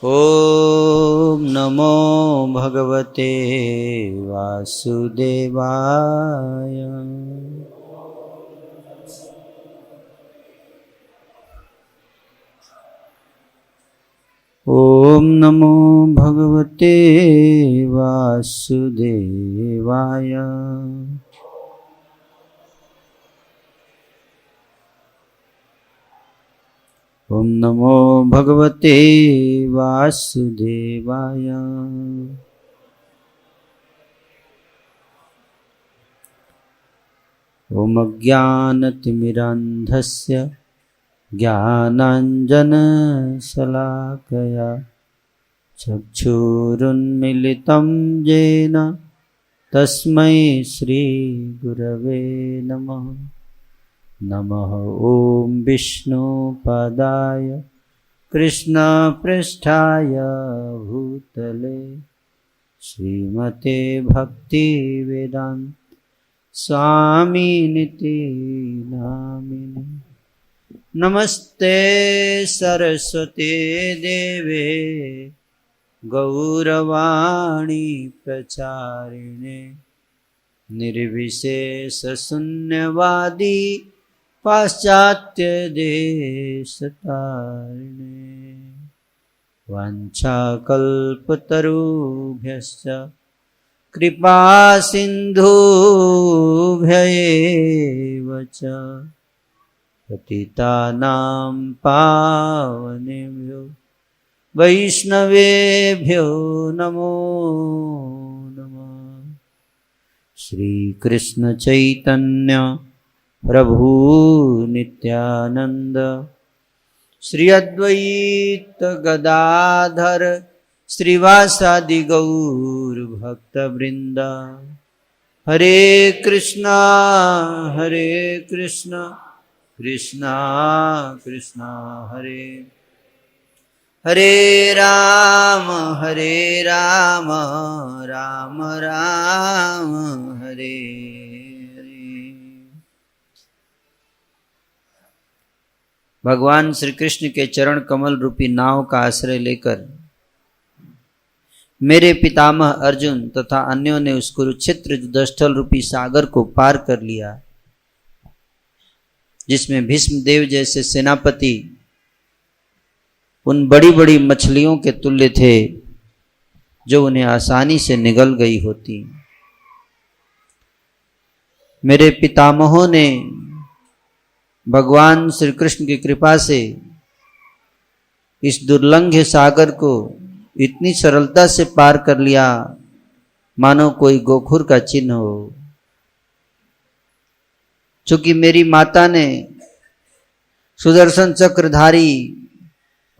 ॐ नमो भगवते वासुदेवाय। ॐ नमो भगवते वासुदेवाय। ॐ नमो भगवते वासुदेवाय। ॐ अज्ञानतिमिरान्धस्य ज्ञानाञ्जनशलाकया चक्षुरुन्मीलितं येन तस्मै श्रीगुरवे नमः। नमः ॐ विष्णुपदाय कृष्णपृष्ठाय भूतले श्रीमते भक्तिवेदान्त स्वामिनिति नामिने। नमस्ते सरस्वती देवे गौरवाणी प्रचारिणे निर्विशेषशून्यवादी पाश्चात्य देशतारिणे। वाञ्छाकल्पतरुभ्यश्च कृपा सिन्धुभ्यैव च पतितानां पावनेभ्यो वैष्णवेभ्यो नमो नमः। श्री कृष्ण चैतन्य प्रभु नित्यानंद श्री अद्वैत गदाधर श्रीवासादि गौर भक्तवृंद। हरे कृष्णा कृष्णा कृष्णा हरे हरे राम राम राम हरे हरे। भगवान श्री कृष्ण के चरण कमल रूपी नाव का आश्रय लेकर मेरे पितामह अर्जुन तथा अन्यों ने उस कुरुक्षेत्र युद्धस्थल रूपी सागर को पार कर लिया, जिसमें भीष्म देव जैसे सेनापति उन बड़ी बड़ी मछलियों के तुल्य थे जो उन्हें आसानी से निगल गई होती। मेरे पितामहों ने भगवान श्री कृष्ण की कृपा से इस दुर्लंघ्य सागर को इतनी सरलता से पार कर लिया मानो कोई गोखुर का चिन्ह हो। चूंकि मेरी माता ने सुदर्शन चक्रधारी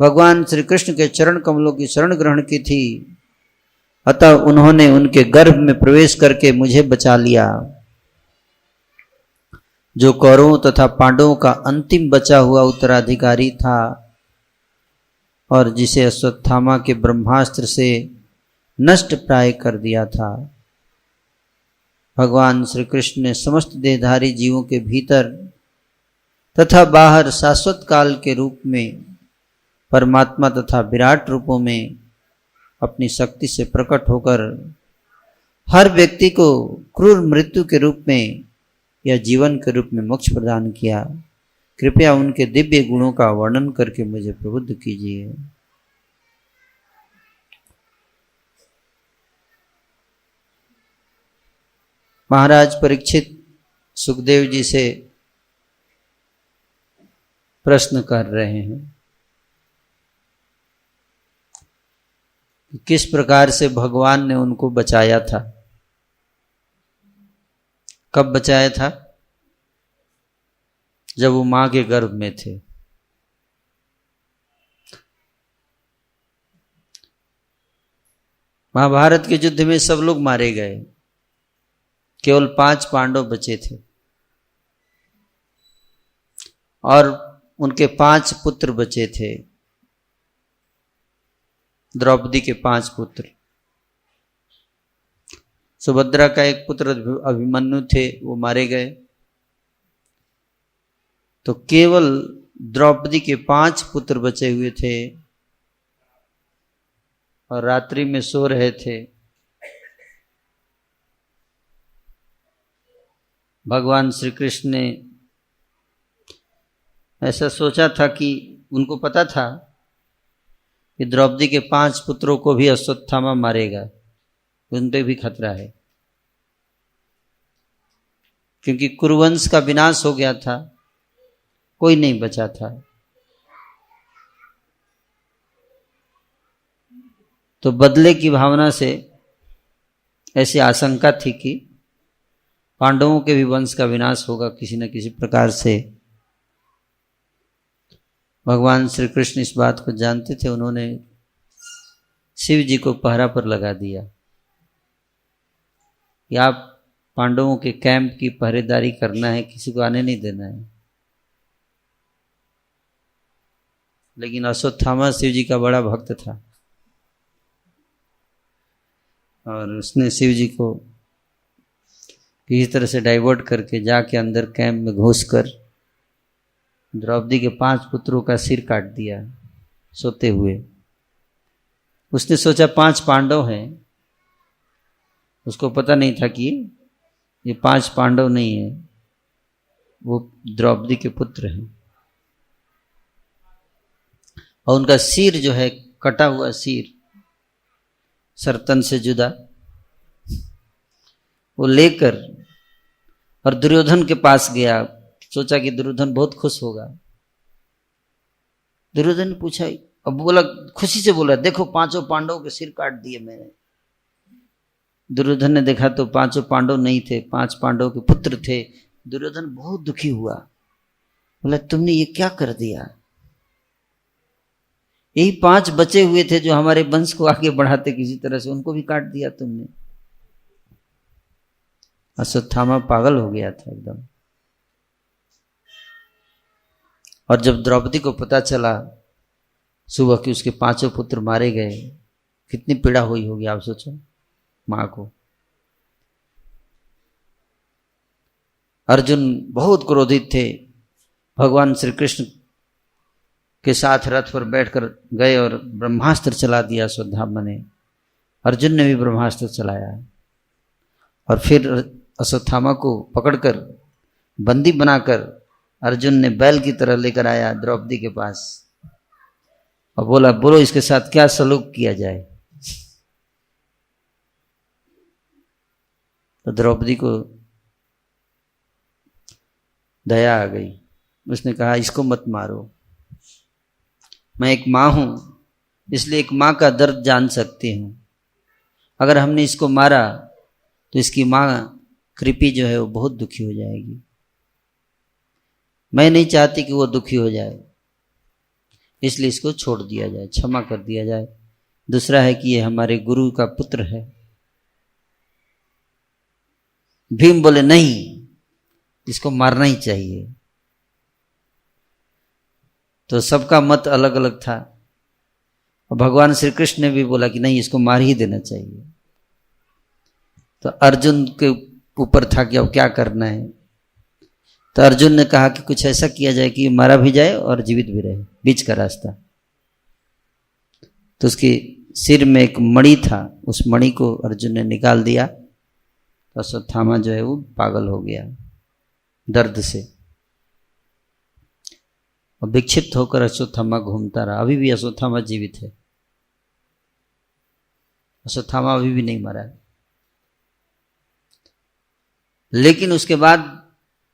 भगवान श्री कृष्ण के चरण कमलों की शरण ग्रहण की थी, अतः उन्होंने उनके गर्भ में प्रवेश करके मुझे बचा लिया, जो कौरवों तथा पांडवों का अंतिम बचा हुआ उत्तराधिकारी था और जिसे अश्वत्थामा के ब्रह्मास्त्र से नष्ट प्राय कर दिया था। भगवान श्री कृष्ण ने समस्त देहधारी जीवों के भीतर तथा बाहर शाश्वत काल के रूप में परमात्मा तथा विराट रूपों में अपनी शक्ति से प्रकट होकर हर व्यक्ति को क्रूर मृत्यु के रूप में या जीवन के रूप में मोक्ष प्रदान किया। कृपया उनके दिव्य गुणों का वर्णन करके मुझे प्रबुद्ध कीजिए। महाराज परीक्षित सुखदेव जी से प्रश्न कर रहे हैं कि किस प्रकार से भगवान ने उनको बचाया था। कब बचाया था? जब वो मां के गर्भ में थे। महाभारत के युद्ध में सब लोग मारे गए, केवल 5 पांडव बचे थे और उनके 5 पुत्र बचे थे। द्रौपदी के 5 पुत्र, सुभद्रा का एक पुत्र अभिमन्यु थे, वो मारे गए। तो केवल द्रौपदी के 5 पुत्र बचे हुए थे और रात्रि में सो रहे थे। भगवान श्री कृष्ण ने ऐसा सोचा था कि उनको पता था कि द्रौपदी के 5 पुत्रों को भी अश्वत्थामा मारेगा, उन पे भी खतरा है, क्योंकि कुरुवंश का विनाश हो गया था, कोई नहीं बचा था। तो बदले की भावना से ऐसी आशंका थी कि पांडवों के भी वंश का विनाश होगा किसी न किसी प्रकार से। भगवान श्री कृष्ण इस बात को जानते थे। उन्होंने शिव जी को पहरा पर लगा दिया कि आप पांडवों के कैंप की पहरेदारी करना है, किसी को आने नहीं देना है। लेकिन अश्वत्थामा शिव जी का बड़ा भक्त था और उसने शिव जी को किसी तरह से डाइवर्ट करके जाके अंदर कैंप में घुसकर द्रौपदी के 5 पुत्रों का सिर काट दिया सोते हुए। उसने सोचा 5 पांडव हैं, उसको पता नहीं था कि ये 5 पांडव नहीं है, वो द्रौपदी के पुत्र हैं। और उनका सिर जो है, कटा हुआ सिर, सरतन से जुदा, वो लेकर और दुर्योधन के पास गया। सोचा कि दुर्योधन बहुत खुश होगा। दुर्योधन ने पूछा, अब बोला, खुशी से बोला, देखो 5 पांडवों के सिर काट दिए मैंने। दुर्योधन ने देखा तो 5 पांडव नहीं थे, 5 पांडव के पुत्र थे। दुर्योधन बहुत दुखी हुआ, बोला तुमने ये क्या कर दिया? यही 5 बचे हुए थे जो हमारे वंश को आगे बढ़ाते किसी तरह से, उनको भी काट दिया तुमने। अश्वत्थामा पागल हो गया था एकदम। और जब द्रौपदी को पता चला सुबह कि उसके 5 पुत्र मारे गए, कितनी पीड़ा हुई होगी आप सोचो मां को। अर्जुन बहुत क्रोधित थे। भगवान श्री कृष्ण के साथ रथ पर बैठकर गए और ब्रह्मास्त्र चला दिया अश्वत्थामा ने। अर्जुन ने भी ब्रह्मास्त्र चलाया और फिर अश्वत्थामा को पकड़कर बंदी बनाकर अर्जुन ने बैल की तरह लेकर आया द्रौपदी के पास और बोला, बोलो इसके साथ क्या सलूक किया जाए। तो द्रौपदी को दया आ गई। उसने कहा, इसको मत मारो, मैं एक मां हूं, इसलिए एक मां का दर्द जान सकती हूं। अगर हमने इसको मारा तो इसकी मां कृपी जो है वो बहुत दुखी हो जाएगी। मैं नहीं चाहती कि वो दुखी हो जाए, इसलिए इसको छोड़ दिया जाए, क्षमा कर दिया जाए। दूसरा है कि ये हमारे गुरु का पुत्र है। भीम बोले, नहीं, इसको मारना ही चाहिए। तो सबका मत अलग अलग था और भगवान श्री कृष्ण ने भी बोला कि नहीं, इसको मार ही देना चाहिए। तो अर्जुन के ऊपर था कि अब क्या करना है। तो अर्जुन ने कहा कि कुछ ऐसा किया जाए कि मारा भी जाए और जीवित भी रहे, बीच का रास्ता। तो उसके सिर में एक मणि था, उस मणि को अर्जुन ने निकाल दिया। तो अश्वत्थामा जो है वो पागल हो गया दर्द से और विक्षिप्त होकर अश्वत्थामा घूमता रहा। अभी भी अश्वत्थामा जीवित है, अश्वत्थामा अभी भी नहीं मरा है। लेकिन उसके बाद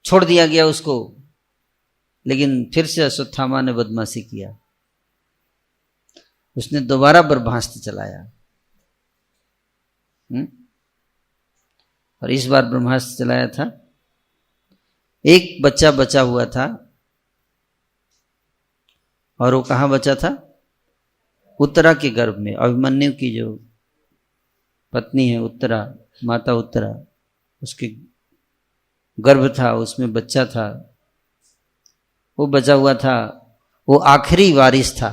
छोड़ दिया गया उसको। लेकिन फिर से अश्वत्थामा ने बदमाशी किया, उसने दोबारा ब्रह्मास्त्र चलाया। और इस बार ब्रह्मास्त्र चलाया था, एक बच्चा बचा हुआ था। और वो कहाँ बचा था? उत्तरा के गर्भ में। अभिमन्यु की जो पत्नी है उत्तरा, माता उत्तरा, उसके गर्भ था, उसमें बच्चा था, वो बचा हुआ था। वो आखिरी वारिस था।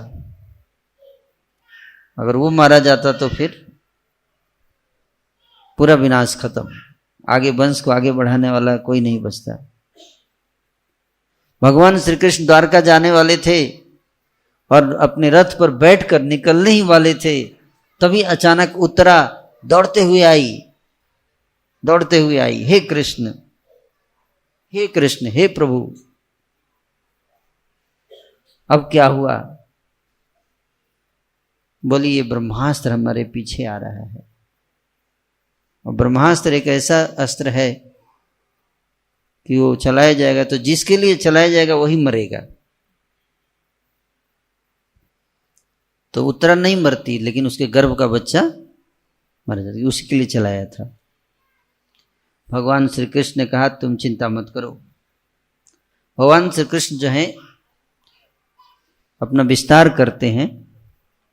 अगर वो मारा जाता तो फिर पूरा विनाश खत्म, आगे वंश को आगे बढ़ाने वाला कोई नहीं बचता। भगवान श्री कृष्ण द्वारका जाने वाले थे और अपने रथ पर बैठकर निकलने ही वाले थे तभी अचानक उत्तरा दौड़ते हुए आई, हे कृष्ण, हे प्रभु। अब क्या हुआ? बोली ये ब्रह्मास्त्र हमारे पीछे आ रहा है। और ब्रह्मास्त्र एक ऐसा अस्त्र है कि वो चलाया जाएगा तो जिसके लिए चलाया जाएगा वही मरेगा। तो उत्तरा नहीं मरती, लेकिन उसके गर्भ का बच्चा मर जाता, उसी के लिए चलाया था। भगवान श्री कृष्ण ने कहा तुम चिंता मत करो। भगवान श्री कृष्ण जो है अपना विस्तार करते हैं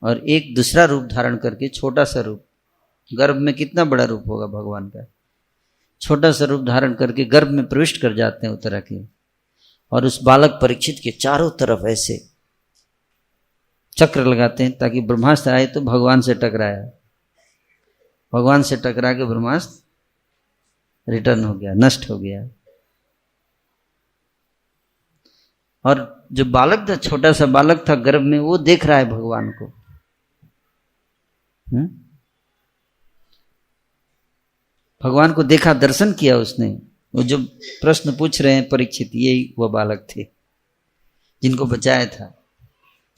और एक दूसरा रूप धारण करके, छोटा सा रूप, गर्भ में कितना बड़ा रूप होगा भगवान का, छोटा सा रूप धारण करके गर्भ में प्रविष्ट कर जाते हैं उत्तरा के, और उस बालक परीक्षित के चारों तरफ ऐसे चक्र लगाते हैं ताकि ब्रह्मास्त्र आए तो भगवान से टकराया। भगवान से टकरा के ब्रह्मास्त्र रिटर्न हो गया, नष्ट हो गया। और जो बालक था, छोटा सा बालक था गर्भ में, वो देख रहा है भगवान को। भगवान को देखा, दर्शन किया उसने। वो जो प्रश्न पूछ रहे हैं परीक्षित, यही वो बालक थे जिनको बचाया था।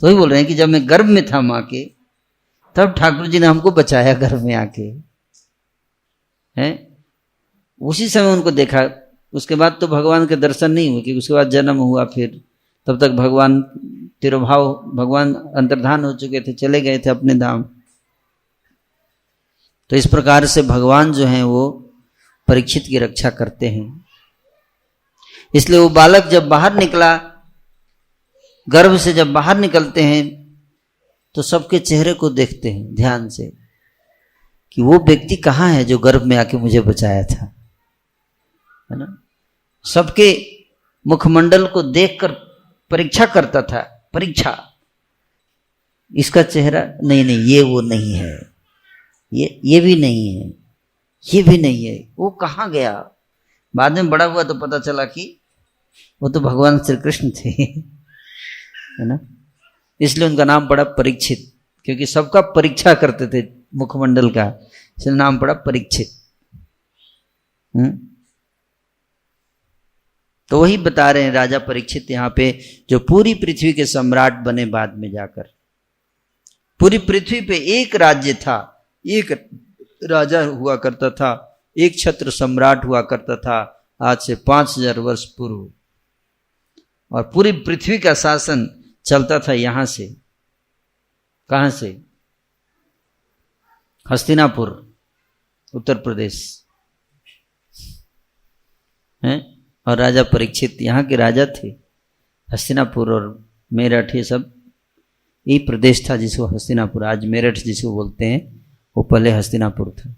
तो वही बोल रहे हैं कि जब मैं गर्भ में था माँ के, तब ठाकुर जी ने हमको बचाया गर्भ में आके, हैं? उसी समय उनको देखा। उसके बाद तो भगवान के दर्शन नहीं हुए, कि उसके बाद जन्म हुआ, फिर तब तक भगवान तिरुभाव, भगवान अंतर्धान हो चुके थे, चले गए थे अपने धाम। तो इस प्रकार से भगवान जो हैं वो परीक्षित की रक्षा करते हैं। इसलिए वो बालक जब बाहर निकला, गर्भ से जब बाहर निकलते हैं तो सबके चेहरे को देखते हैं ध्यान से कि वो व्यक्ति कहाँ है जो गर्भ में आके मुझे बचाया था, है ना। सबके मुखमंडल को देखकर परीक्षा करता था, परीक्षा, इसका चेहरा नहीं, ये वो नहीं है, ये भी नहीं है, ये भी नहीं है, वो कहाँ गया। बाद में बड़ा हुआ तो पता चला कि वो तो भगवान श्री कृष्ण थे, है ना। इसलिए उनका नाम पड़ा परीक्षित, क्योंकि सबका परीक्षा करते थे मुखमंडल का, इसलिए नाम पड़ा परीक्षित। तो वही बता रहे हैं राजा परीक्षित यहाँ पे, जो पूरी पृथ्वी के सम्राट बने बाद में जाकर। पूरी पृथ्वी पे एक राज्य था, एक राजा हुआ करता था, एक छत्र सम्राट हुआ करता था, आज से 5000 वर्ष पूर्व। और पूरी पृथ्वी का शासन चलता था यहां से, कहां से? हस्तिनापुर, उत्तर प्रदेश है। और राजा परीक्षित यहाँ के राजा थे। हस्तिनापुर और मेरठ ये सब यही प्रदेश था जिसको हस्तिनापुर, आज मेरठ जिसको बोलते हैं, वो पहले हस्तिनापुर था।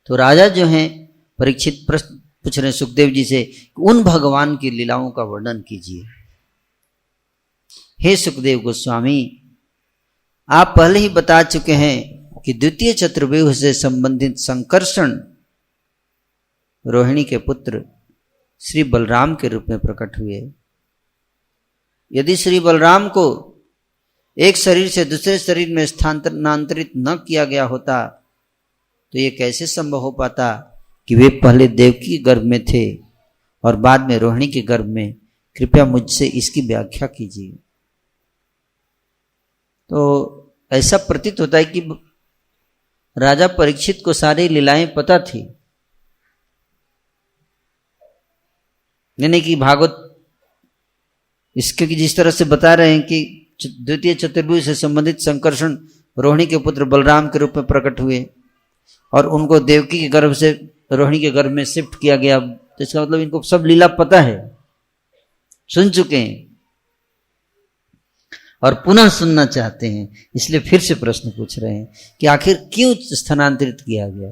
तो राजा जो हैं परीक्षित प्रश्न पूछ रहे सुखदेव जी से, उन भगवान की लीलाओं का वर्णन कीजिए। हे सुखदेव गोस्वामी, आप पहले ही बता चुके हैं कि द्वितीय चतुर्व्यूह से संबंधित संकर्षण रोहिणी के पुत्र श्री बलराम के रूप में प्रकट हुए। यदि श्री बलराम को एक शरीर से दूसरे शरीर में स्थानांतरित न किया गया होता तो ये कैसे संभव हो पाता कि वे पहले देवकी के गर्भ में थे और बाद में रोहिणी के गर्भ में। कृपया मुझसे इसकी व्याख्या कीजिए। तो ऐसा प्रतीत होता है कि राजा परीक्षित को सारी लीलाएं पता थी, यानी कि भागवत इसके जिस तरह से बता रहे हैं कि द्वितीय चतुर्भुज से संबंधित संकर्षण रोहिणी के पुत्र बलराम के रूप में प्रकट हुए और उनको देवकी के गर्भ से रोहिणी के गर्भ में शिफ्ट किया गया। तो इसका मतलब इनको सब लीला पता है, सुन चुके हैं और पुनः सुनना चाहते हैं। इसलिए फिर से प्रश्न पूछ रहे हैं कि आखिर क्यों स्थानांतरित किया गया,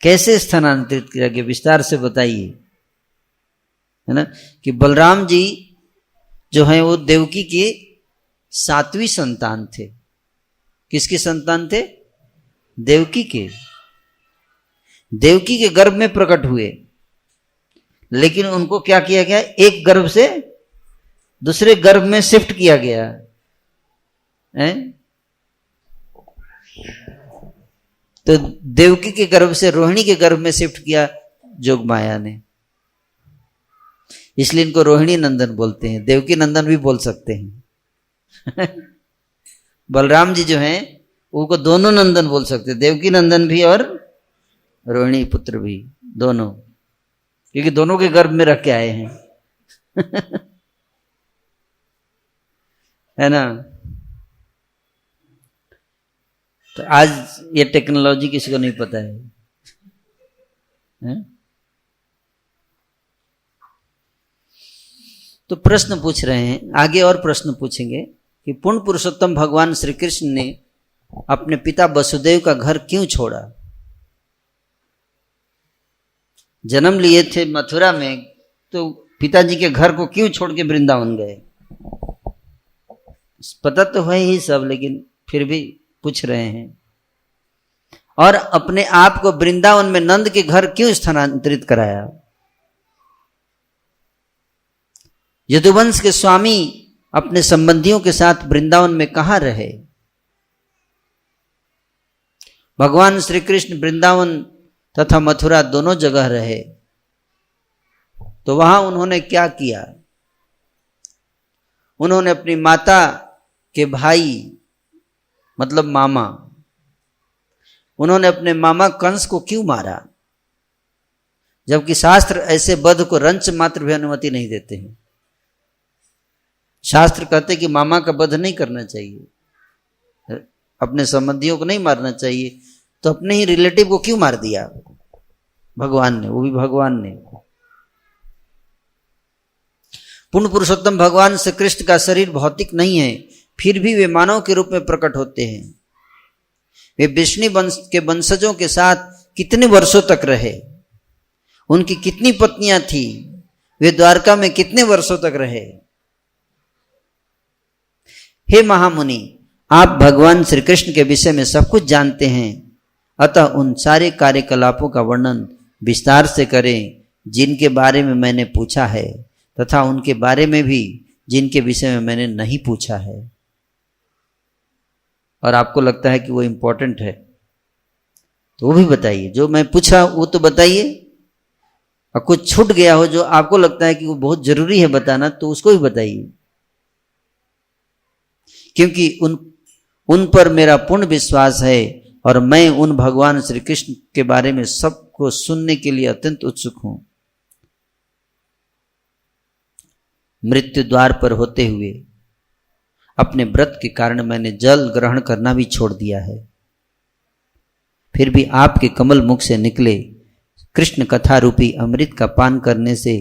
कैसे स्थानांतरित किया गया, विस्तार से बताइए, है ना। कि बलराम जी जो है वो देवकी के 7वीं संतान थे। किसके संतान थे? देवकी के। देवकी के गर्भ में प्रकट हुए, लेकिन उनको क्या किया गया? एक गर्भ से दूसरे गर्भ में शिफ्ट किया गया। हैं? तो देवकी के गर्भ से रोहिणी के गर्भ में शिफ्ट किया जोग माया ने, इसलिए इनको रोहिणी नंदन बोलते हैं। देवकी नंदन भी बोल सकते हैं। बलराम जी जो हैं उनको दोनों नंदन बोल सकते हैं, देवकी नंदन भी और रोहिणी पुत्र भी, दोनों, क्योंकि दोनों के गर्भ में रख के आए हैं। है ना? तो आज ये टेक्नोलॉजी किसी को नहीं पता है? तो प्रश्न पूछ रहे हैं, आगे और प्रश्न पूछेंगे कि पूर्ण पुरुषोत्तम भगवान श्री कृष्ण ने अपने पिता वसुदेव का घर क्यों छोड़ा? जन्म लिए थे मथुरा में, तो पिताजी के घर को क्यों छोड़ के वृंदावन गए? पता तो है ही सब, लेकिन फिर भी पूछ रहे हैं। और अपने आप को वृंदावन में नंद के घर क्यों स्थानांतरित कराया? यदुवंश के स्वामी अपने संबंधियों के साथ वृंदावन में कहां रहे? भगवान श्री कृष्ण वृंदावन तथा मथुरा दोनों जगह रहे, तो वहां उन्होंने क्या किया? उन्होंने अपनी माता के भाई मतलब मामा, उन्होंने अपने मामा कंस को क्यों मारा? जबकि शास्त्र ऐसे वध को रंच मात्र भी अनुमति नहीं देते हैं। शास्त्र कहते कि मामा का वध नहीं करना चाहिए, अपने संबंधियों को नहीं मारना चाहिए, तो अपने ही रिलेटिव को क्यों मार दिया भगवान ने? वो भी भगवान ने। पूर्ण पुरुषोत्तम भगवान श्री कृष्ण का शरीर भौतिक नहीं है, फिर भी वे मानव के रूप में प्रकट होते हैं। वे विष्णु वंश के वंशजों के साथ कितने वर्षों तक रहे? उनकी कितनी पत्नियां थी? वे द्वारका में कितने वर्षों तक रहे? हे महामुनि, आप भगवान श्री कृष्ण के विषय में सब कुछ जानते हैं, अतः उन सारे कार्यकलापों का वर्णन विस्तार से करें जिनके बारे में मैंने पूछा है, तथा उनके बारे में भी जिनके विषय में मैंने नहीं पूछा है। और आपको लगता है कि वो इंपॉर्टेंट है तो वो भी बताइए। जो मैं पूछा वो तो बताइए, और कुछ छूट गया हो जो आपको लगता है कि वो बहुत जरूरी है बताना, तो उसको भी बताइए, क्योंकि उन पर मेरा पूर्ण विश्वास है और मैं उन भगवान श्री कृष्ण के बारे में सबको सुनने के लिए अत्यंत उत्सुक हूं। मृत्यु द्वार पर होते हुए अपने व्रत के कारण मैंने जल ग्रहण करना भी छोड़ दिया है, फिर भी आपके कमल मुख से निकले कृष्ण कथा रूपी अमृत का पान करने से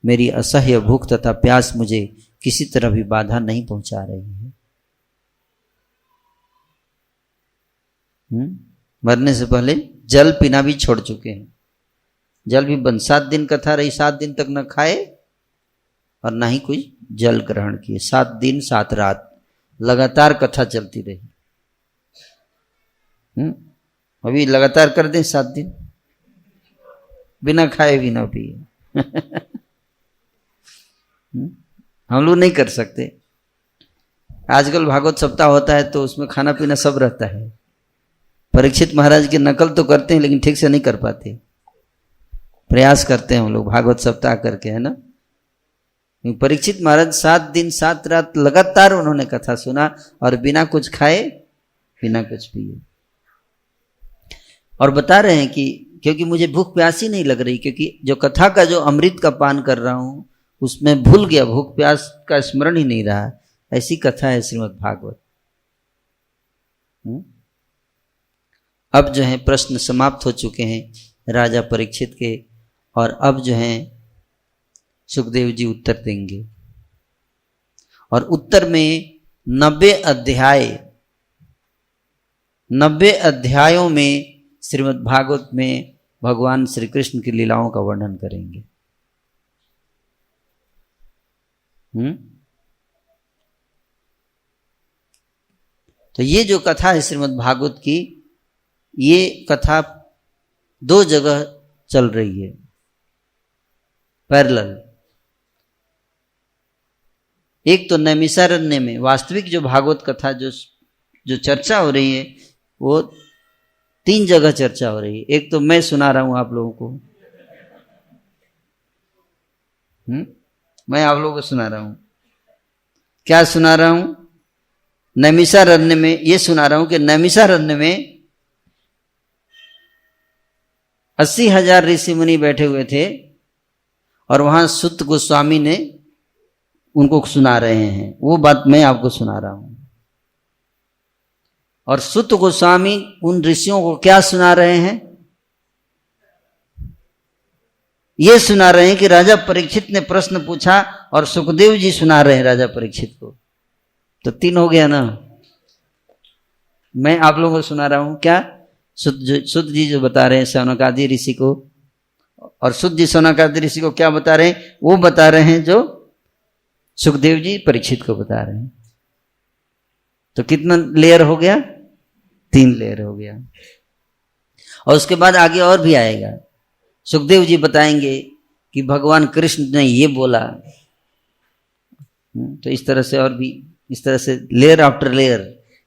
मेरी असह्य भूख तथा प्यास मुझे किसी तरह भी बाधा नहीं पहुंचा रही है। मरने से पहले जल पीना भी छोड़ चुके हैं। जल भी बंद, 7 दिन कथा रही, 7 दिन तक न खाए और ना ही कोई जल ग्रहण किए। 7 दिन 7 रात लगातार कथा चलती रही। अभी लगातार कर दें 7 दिन बिना खाए बिना पिए। हम लोग नहीं कर सकते। आजकल भागवत सप्ताह होता है तो उसमें खाना पीना सब रहता है। परीक्षित महाराज की नकल तो करते हैं लेकिन ठीक से नहीं कर पाते। प्रयास करते हैं हम लोग भागवत सप्ताह करके, है ना। परीक्षित महाराज 7 दिन 7 रात लगातार उन्होंने कथा सुना और बिना कुछ खाए बिना कुछ पिए। और बता रहे हैं कि क्योंकि मुझे भूख प्यास ही नहीं लग रही, क्योंकि जो कथा का जो अमृत का पान कर रहा हूं उसमें भूल गया, भूख प्यास का स्मरण ही नहीं रहा। ऐसी कथा है श्रीमद् भागवत। अब जो है प्रश्न समाप्त हो चुके हैं राजा परीक्षित के, और अब जो है सुखदेव जी उत्तर देंगे। और उत्तर में 90 अध्यायों में श्रीमद् भागवत में भगवान श्री कृष्ण की लीलाओं का वर्णन करेंगे। तो ये जो कथा है श्रीमद् भागवत की, ये कथा 2 जगह चल रही है पैरेलल। एक तो नैमिषारण्य में वास्तविक जो भागवत कथा जो जो चर्चा हो रही है वो 3 जगह चर्चा हो रही है। एक तो मैं सुना रहा हूं आप लोगों को, मैं आप लोगों को सुना रहा हूं। क्या सुना रहा हूं? नैमिषारण्य में ये सुना रहा हूं कि नैमिषारण्य में 80,000 ऋषि मुनि बैठे हुए थे और वहां सुत गोस्वामी ने उनको सुना रहे हैं। वो बात मैं आपको सुना रहा हूं। और सुत गोस्वामी उन ऋषियों को क्या सुना रहे हैं? ये सुना रहे हैं कि राजा परीक्षित ने प्रश्न पूछा और सुखदेव जी सुना रहे हैं राजा परीक्षित को। तो 3 हो गया ना। मैं आप लोगों को सुना रहा हूं क्या? सुत जी जो बता रहे हैं शौनकादि ऋषि को, और सुत जी शौनकादि ऋषि को क्या बता रहे हैं? वो बता रहे हैं जो सुखदेव जी परीक्षित को बता रहे हैं। तो कितना लेयर हो गया? 3 लेयर हो गया। और उसके बाद आगे और भी आएगा। सुखदेव जी बताएंगे कि भगवान कृष्ण ने ये बोला। तो इस तरह से और भी, इस तरह से लेयर आफ्टर लेयर।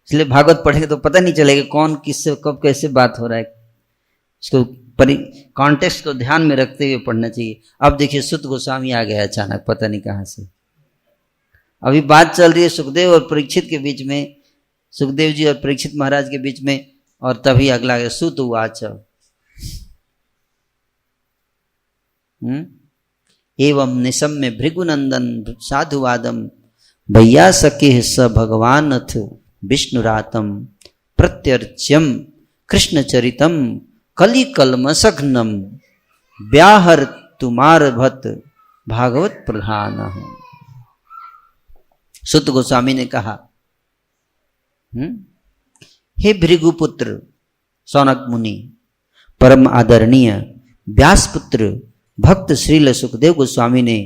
इसलिए भागवत पढ़ेंगे तो पता नहीं चलेगा कौन किससे कब कैसे बात हो रहा है। इसको कॉन्टेक्स्ट को ध्यान में रखते हुए पढ़ना चाहिए। अब देखिए सुत गोस्वामी आ गया अचानक, पता नहीं कहां से। अभी बात चल रही है सुखदेव और परीक्षित के बीच में, सुखदेव जी और परीक्षित महाराज के बीच में, और तभी अगला है सुत उवाच। एवं निशम्य भृगुनंदन साधुवादम भैया सके स भगवानथ विष्णुरातम प्रत्यर्च्यम कृष्णचरितम कलिकलमसघ्नम व्याहर तुमार भत भागवत प्रधान। सुत गोस्वामी ने कहा, हे भृगुपुत्र सौनक मुनि, परम आदरणीय व्यासपुत्र भक्त श्रील सुखदेव गोस्वामी ने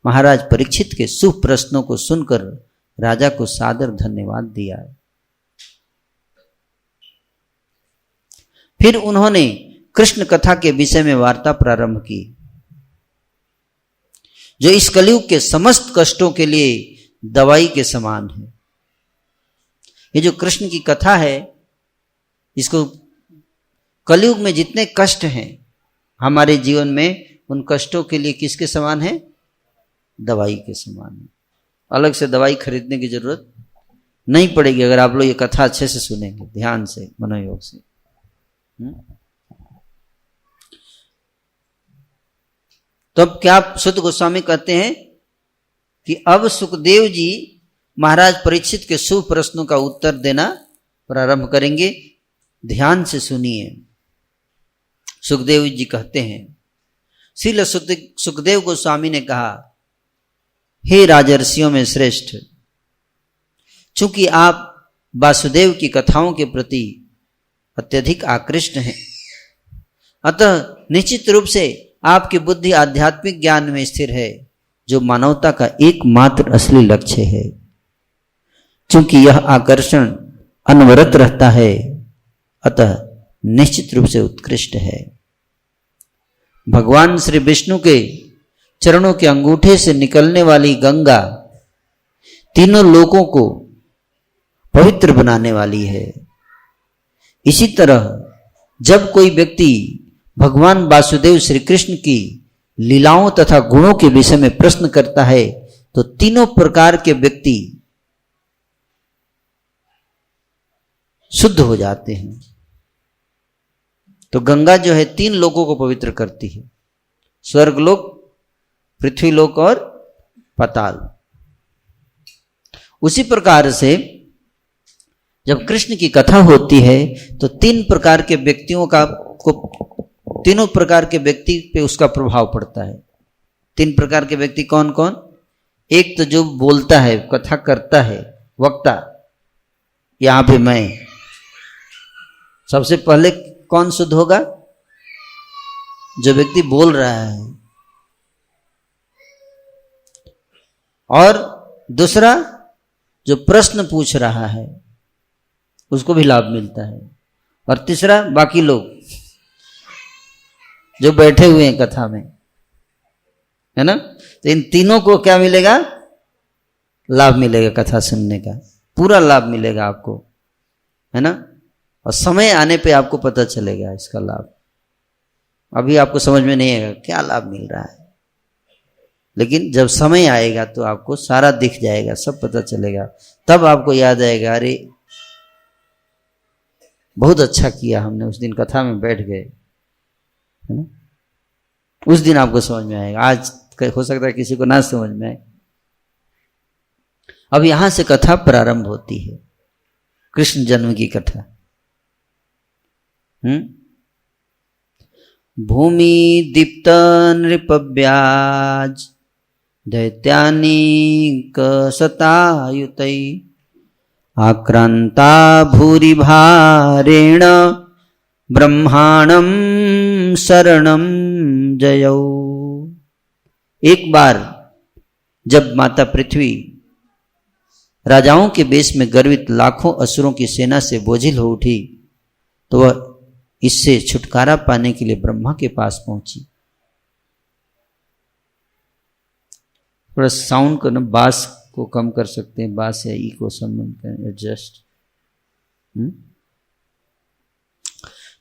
महाराज परीक्षित के शुभ प्रश्नों को सुनकर राजा को सादर धन्यवाद दिया। फिर उन्होंने कृष्ण कथा के विषय में वार्ता प्रारंभ की, जो इस कलयुग के समस्त कष्टों के लिए दवाई के समान है। ये जो कृष्ण की कथा है, इसको कलयुग में जितने कष्ट हैं हमारे जीवन में, उन कष्टों के लिए किसके समान है? दवाई के समान है। अलग से दवाई खरीदने की जरूरत नहीं पड़ेगी अगर आप लोग ये कथा अच्छे से सुनेंगे, ध्यान से, मनोयोग से। तो अब क्या सुत गोस्वामी कहते हैं कि अब सुखदेव जी महाराज परीक्षित के शुभ प्रश्नों का उत्तर देना प्रारंभ करेंगे। ध्यान से सुनिए। सुखदेव जी कहते हैं, श्रील सुखदेव गोस्वामी ने कहा, हे राजर्षियों में श्रेष्ठ, चूंकि आप वासुदेव की कथाओं के प्रति अत्यधिक आकृष्ट हैं, अतः निश्चित रूप से आपकी बुद्धि आध्यात्मिक ज्ञान में स्थिर है, जो मानवता का एकमात्र असली लक्ष्य है। चूंकि यह आकर्षण अनवरत रहता है, अतः निश्चित रूप से उत्कृष्ट है। भगवान श्री विष्णु के चरणों के अंगूठे से निकलने वाली गंगा तीनों लोकों को पवित्र बनाने वाली है। इसी तरह जब कोई व्यक्ति भगवान वासुदेव श्री कृष्ण की लीलाओं तथा गुणों के विषय में प्रश्न करता है, तो तीनों प्रकार के व्यक्ति शुद्ध हो जाते हैं। तो गंगा जो है 3 लोकों को पवित्र करती है, स्वर्गलोक, पृथ्वीलोक और पाताल। उसी प्रकार से जब कृष्ण की कथा होती है तो 3 प्रकार के व्यक्तियों का तीनों प्रकार के व्यक्ति पे उसका प्रभाव पड़ता है। 3 प्रकार के व्यक्ति कौन कौन? एक तो जो बोलता है, कथा करता है, वक्ता, यहां पे मैं। सबसे पहले कौन शुद्ध होगा? जो व्यक्ति बोल रहा है। और दूसरा जो प्रश्न पूछ रहा है, उसको भी लाभ मिलता है। और तीसरा बाकी लोग जो बैठे हुए हैं कथा में, है ना। तो इन तीनों को क्या मिलेगा? लाभ मिलेगा, कथा सुनने का पूरा लाभ मिलेगा आपको। है ना। और समय आने पे आपको पता चलेगा इसका लाभ। अभी आपको समझ में नहीं आएगा क्या लाभ मिल रहा है, लेकिन जब समय आएगा तो आपको सारा दिख जाएगा, सब पता चलेगा। तब आपको याद आएगा, अरे बहुत अच्छा किया हमने, उस दिन कथा में बैठ गए, है ना। उस दिन आपको समझ में आएगा। आज हो सकता है किसी को ना समझ में आए। अब यहां से कथा प्रारंभ होती है, कृष्ण जन्म की कथा। भूमि दीप्त नृपव्याज दैत्यानीक सतायुतै आक्रांता भूरि भारेण ब्रह्माणं शरणं जयौ। एक बार जब माता पृथ्वी राजाओं के बेश में गर्वित लाखों असुरों की सेना से बोझिल हो उठी, तो वह इससे छुटकारा पाने के लिए ब्रह्मा के पास पहुंची। थोड़ा साउंड को ना, बास को कम कर सकते हैं, बास या ई को संबंध कर एडजस्ट।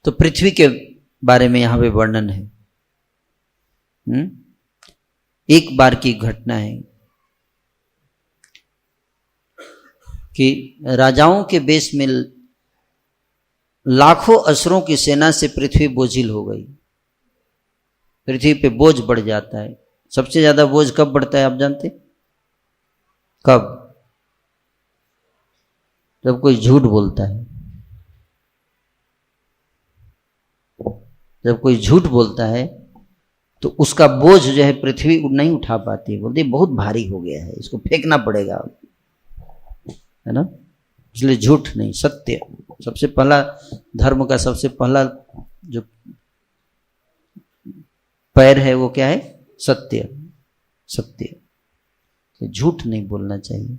तो पृथ्वी के बारे में यहां पे वर्णन है। एक बार की घटना है कि राजाओं के बेश में लाखों असुरों की सेना से पृथ्वी बोझिल हो गई। पृथ्वी पे बोझ बढ़ जाता है। सबसे ज्यादा बोझ कब बढ़ता है आप जानते? कब? जब कोई झूठ बोलता है। जब कोई झूठ बोलता है तो उसका बोझ जो है पृथ्वी नहीं उठा पाती है, बोलती बहुत भारी हो गया है, इसको फेंकना पड़ेगा, है ना। इसलिए झूठ नहीं, सत्य। सबसे पहला धर्म का सबसे पहला जो पैर है वो क्या है? सत्य। सत्य, झूठ नहीं बोलना चाहिए।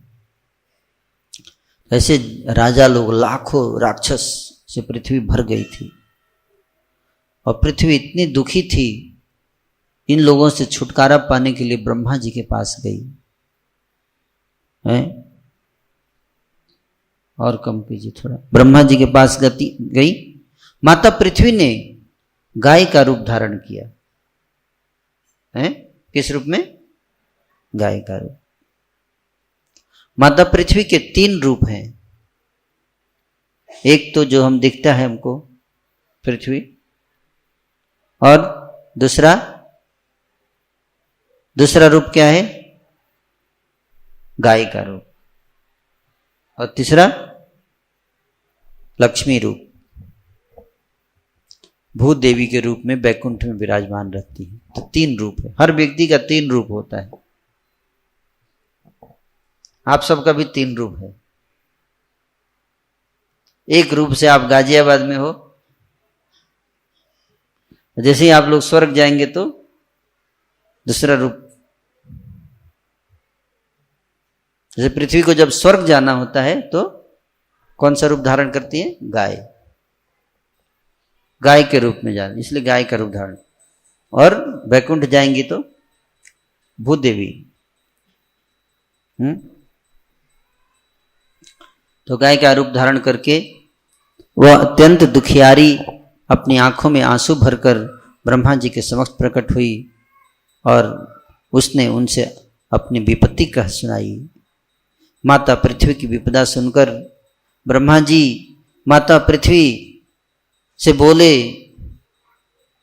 ऐसे राजा लोग, लाखों राक्षस से पृथ्वी भर गई थी और पृथ्वी इतनी दुखी थी, इन लोगों से छुटकारा पाने के लिए ब्रह्मा जी के पास गई है। और कम कीजिए थोड़ा। ब्रह्मा जी के पास गई। माता पृथ्वी ने गाय का रूप धारण किया है। किस रूप में? गाय का रूप। माता पृथ्वी के 3 रूप हैं। एक तो जो हम दिखता है हमको, पृथ्वी, और दूसरा रूप क्या है? गाय का रूप, और तीसरा लक्ष्मी रूप, भूदेवी के रूप में बैकुंठ में विराजमान रहती है। तो 3 रूप है। हर व्यक्ति का 3 रूप होता है। आप सबका भी 3 रूप है। एक रूप से आप गाजियाबाद में हो, जैसे ही आप लोग स्वर्ग जाएंगे तो दूसरा रूप। जैसे पृथ्वी को जब स्वर्ग जाना होता है तो कौन सा रूप धारण करती है? गाय। गाय के रूप में जाना, इसलिए गाय का रूप धारण। और बैकुंठ जाएंगी तो भूदेवी। तो गाय का रूप धारण करके वह अत्यंत दुखियारी अपनी आंखों में आंसू भरकर ब्रह्मा जी के समक्ष प्रकट हुई और उसने उनसे अपनी विपत्ति कह सुनाई। माता पृथ्वी की विपदा सुनकर ब्रह्मा जी माता पृथ्वी से बोले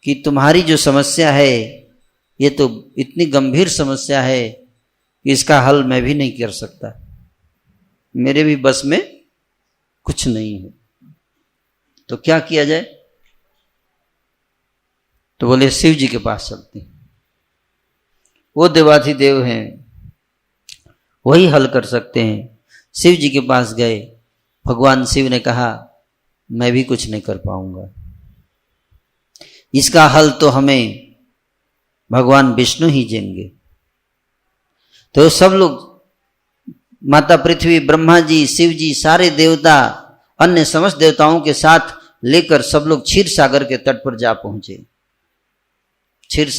कि तुम्हारी जो समस्या है ये तो इतनी गंभीर समस्या है कि इसका हल मैं भी नहीं कर सकता, मेरे भी बस में कुछ नहीं है। तो क्या किया जाए? तो बोले शिव जी के पास चलते हैं, वो देवाधिदेव हैं, वही हल कर सकते हैं। शिव जी के पास गए। भगवान शिव ने कहा मैं भी कुछ नहीं कर पाऊंगा, इसका हल तो हमें भगवान विष्णु ही देंगे। तो सब लोग, माता पृथ्वी, ब्रह्मा जी, शिव जी, सारे देवता, अन्य समस्त देवताओं के साथ लेकर सब लोग क्षीर सागर के तट पर जा पहुंचे। क्षीर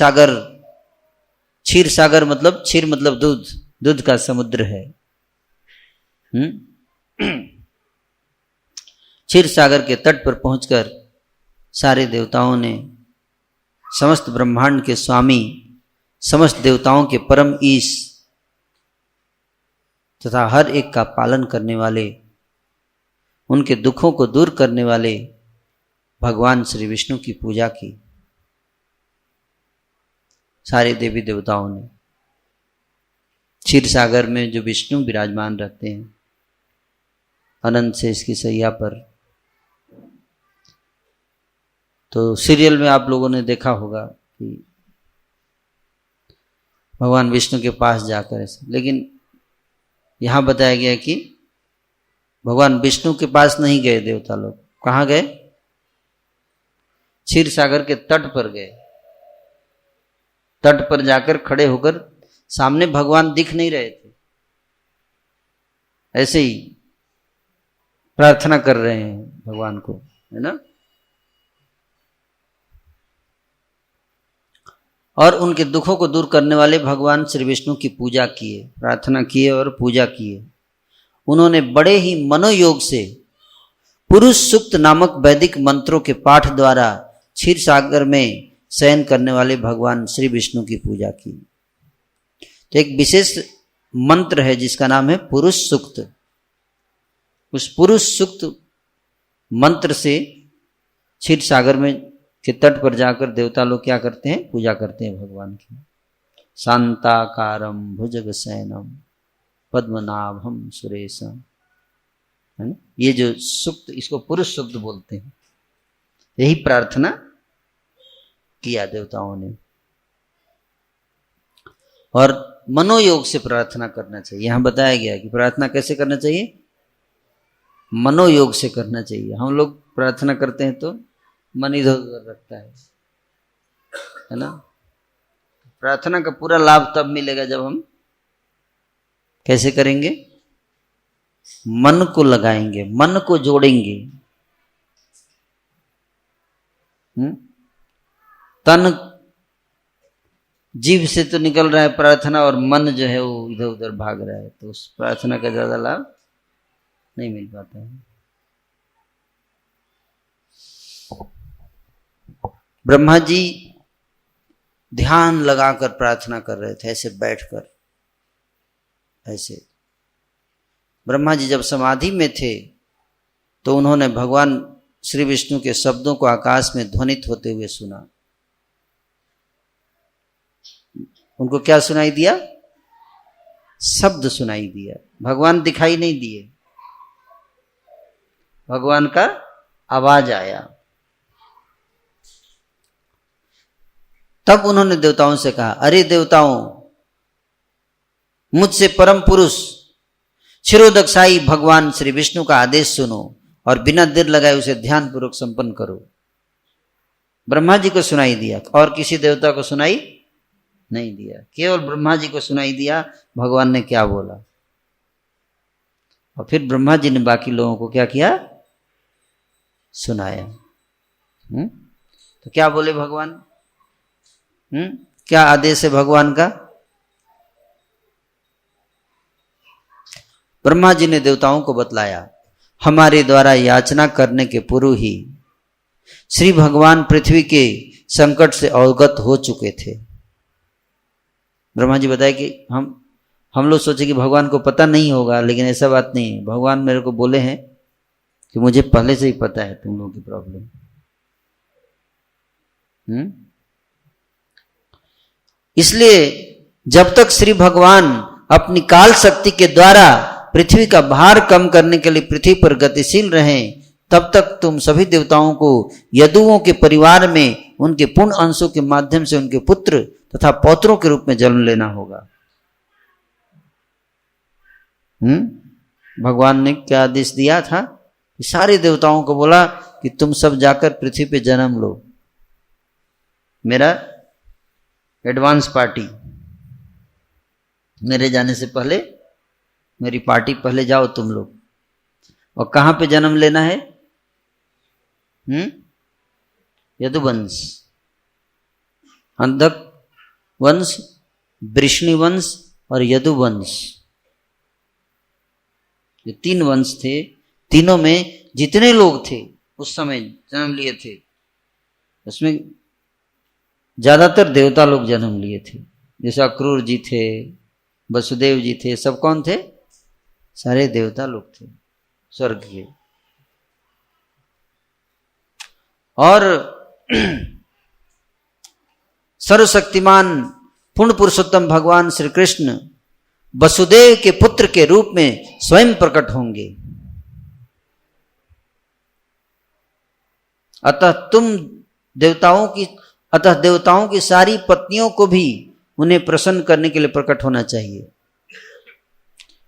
सागर मतलब, क्षीर मतलब दूध, दूध का समुद्र है। क्षीर सागर के तट पर पहुंचकर सारे देवताओं ने समस्त ब्रह्मांड के स्वामी, समस्त देवताओं के परम ईश तथा हर एक का पालन करने वाले, उनके दुखों को दूर करने वाले भगवान श्री विष्णु की पूजा की। सारे देवी देवताओं ने क्षीर सागर में जो विष्णु विराजमान रहते हैं अनंत से इसकी सैया पर, तो सीरियल में आप लोगों ने देखा होगा कि भगवान विष्णु के पास जाकर ऐसे, लेकिन यहां बताया गया कि भगवान विष्णु के पास नहीं गए देवता लोग। कहाँ गए? क्षीर सागर के तट पर गए। तट पर जाकर खड़े होकर सामने भगवान दिख नहीं रहे थे, ऐसे ही प्रार्थना कर रहे हैं भगवान को, है ना। और उनके दुखों को दूर करने वाले भगवान श्री विष्णु की पूजा किए, प्रार्थना किए और पूजा किए। उन्होंने बड़े ही मनोयोग से पुरुष सूक्त नामक वैदिक मंत्रों के पाठ द्वारा क्षीर सागर में शयन करने वाले भगवान श्री विष्णु की पूजा की। तो एक विशेष मंत्र है जिसका नाम है पुरुष सूक्त। उस पुरुष सूक्त मंत्र से क्षीर सागर में के तट पर जाकर देवता लोग क्या करते हैं? पूजा करते हैं भगवान की। शांताकारम भुजगशयनम पद्मनाभम सुरेशम, है ना। ये जो सूक्त, इसको पुरुष सूक्त बोलते हैं। यही प्रार्थना किया देवताओं ने। और मनोयोग से प्रार्थना करना चाहिए। यहां बताया गया कि प्रार्थना कैसे करना चाहिए? मनोयोग से करना चाहिए। हम लोग प्रार्थना करते हैं तो मन इधर उधर रखता है ना। प्रार्थना का पूरा लाभ तब मिलेगा जब हम कैसे करेंगे? मन को लगाएंगे, मन को जोड़ेंगे। तन जीभ से तो निकल रहा है प्रार्थना और मन जो है वो इधर उधर भाग रहा है, तो उस प्रार्थना का ज्यादा लाभ नहीं मिल पाता है। ब्रह्मा जी ध्यान लगाकर प्रार्थना कर रहे थे, ऐसे बैठकर। ऐसे ब्रह्मा जी जब समाधि में थे तो उन्होंने भगवान श्री विष्णु के शब्दों को आकाश में ध्वनित होते हुए सुना। उनको क्या सुनाई दिया? शब्द सुनाई दिया। भगवान दिखाई नहीं दिए, भगवान का आवाज आया। तब उन्होंने देवताओं से कहा, अरे देवताओं, मुझसे परम पुरुष क्षीरोदकशाही भगवान श्री विष्णु का आदेश सुनो और बिना देर लगाए उसे ध्यान पूर्वक संपन्न करो। ब्रह्मा जी को सुनाई दिया और किसी देवता को सुनाई नहीं दिया, केवल ब्रह्मा जी को सुनाई दिया भगवान ने क्या बोला। और फिर ब्रह्मा जी ने बाकी लोगों को क्या किया? सुनाया। तो क्या बोले भगवान? क्या आदेश है भगवान का? ब्रह्मा जी ने देवताओं को बतलाया, हमारे द्वारा याचना करने के पूर्व ही श्री भगवान पृथ्वी के संकट से अवगत हो चुके थे। ब्रह्मा जी बताए कि हम लोग सोचे कि भगवान को पता नहीं होगा, लेकिन ऐसा बात नहीं है। भगवान मेरे को बोले हैं कि मुझे पहले से ही पता है तुम लोगों की प्रॉब्लम। इसलिए जब तक श्री भगवान अपनी काल शक्ति के द्वारा पृथ्वी का भार कम करने के लिए पृथ्वी पर गतिशील रहें, तब तक तुम सभी देवताओं को यदुओं के परिवार में उनके पूर्ण अंशों के माध्यम से उनके पुत्र तथा पौत्रों के रूप में जन्म लेना होगा। भगवान ने क्या आदेश दिया था? सारे देवताओं को बोला कि तुम सब जाकर पृथ्वी पे जन्म लो। मेरा एडवांस पार्टी, मेरे जाने से पहले मेरी पार्टी पहले जाओ तुम लोग। और कहां पे जन्म लेना है? यदुवंश, अंधक वंश, वृष्णि वंश और यदुवंश, ये तीन वंश थे। तीनों में जितने लोग थे उस समय जन्म लिए थे, उसमें ज्यादातर देवता लोग जन्म लिए थे। जैसे अक्रूर जी थे, वसुदेव जी थे, सब कौन थे? सारे देवता लोग थे स्वर्ग के। और सर्वशक्तिमान पूर्ण पुरुषोत्तम भगवान श्री कृष्ण वसुदेव के पुत्र के रूप में स्वयं प्रकट होंगे। अतः देवताओं की सारी पत्नियों को भी उन्हें प्रसन्न करने के लिए प्रकट होना चाहिए।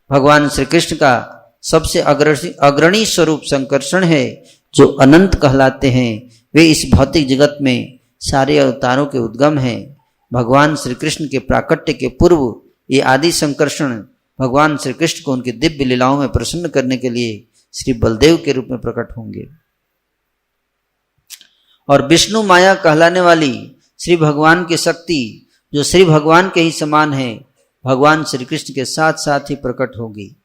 भगवान श्री कृष्ण का सबसे अग्रणी स्वरूप संकर्षण है, जो अनंत कहलाते हैं। वे इस भौतिक जगत में सारे अवतारों के उद्गम हैं। भगवान श्री कृष्ण के प्राकट्य के पूर्व ये आदि संकर्षण भगवान श्री कृष्ण को उनकी दिव्य लीलाओं में प्रसन्न करने के लिए श्री बलदेव के रूप में प्रकट होंगे। और विष्णु माया कहलाने वाली श्री भगवान की शक्ति, जो श्री भगवान के ही समान है, भगवान श्री कृष्ण के साथ साथ ही प्रकट होगी।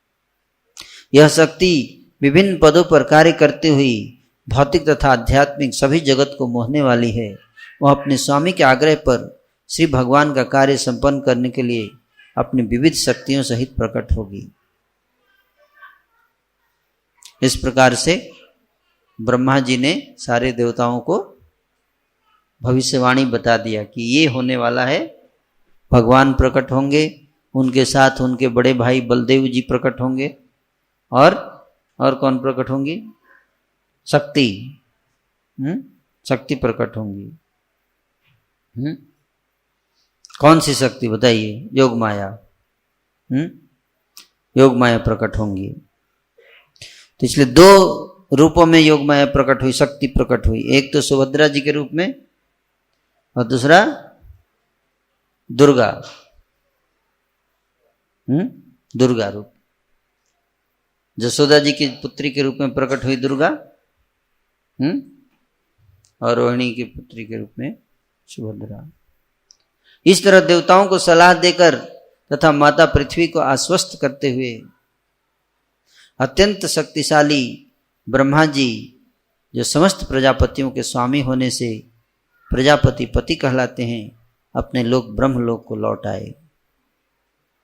यह शक्ति विभिन्न पदों पर कार्य करते हुई भौतिक तथा आध्यात्मिक सभी जगत को मोहने वाली है। वह अपने स्वामी के आग्रह पर श्री भगवान का कार्य संपन्न करने के लिए अपनी विविध शक्तियों सहित प्रकट होगी। इस प्रकार से ब्रह्मा जी ने सारे देवताओं को भविष्यवाणी बता दिया कि ये होने वाला है, भगवान प्रकट होंगे, उनके साथ उनके बड़े भाई बलदेव जी प्रकट होंगे, और कौन प्रकट होंगी? शक्ति, शक्ति प्रकट होंगी। कौन सी शक्ति बताइए? योग माया। योग माया प्रकट होंगी। तो इसलिए दो रूपों में योग माया प्रकट हुई, शक्ति प्रकट हुई। एक तो सुभद्रा जी के रूप में और दूसरा दुर्गा, दुर्गा रूप। जसोदा जी की पुत्री के रूप में प्रकट हुई दुर्गा, और रोहिणी की पुत्री के रूप में सुभद्रा। इस तरह देवताओं को सलाह देकर तथा माता पृथ्वी को आश्वस्त करते हुए अत्यंत शक्तिशाली ब्रह्मा जी, जो समस्त प्रजापतियों के स्वामी होने से प्रजापति पति कहलाते हैं, अपने लोक ब्रह्मलोक को लौट आए।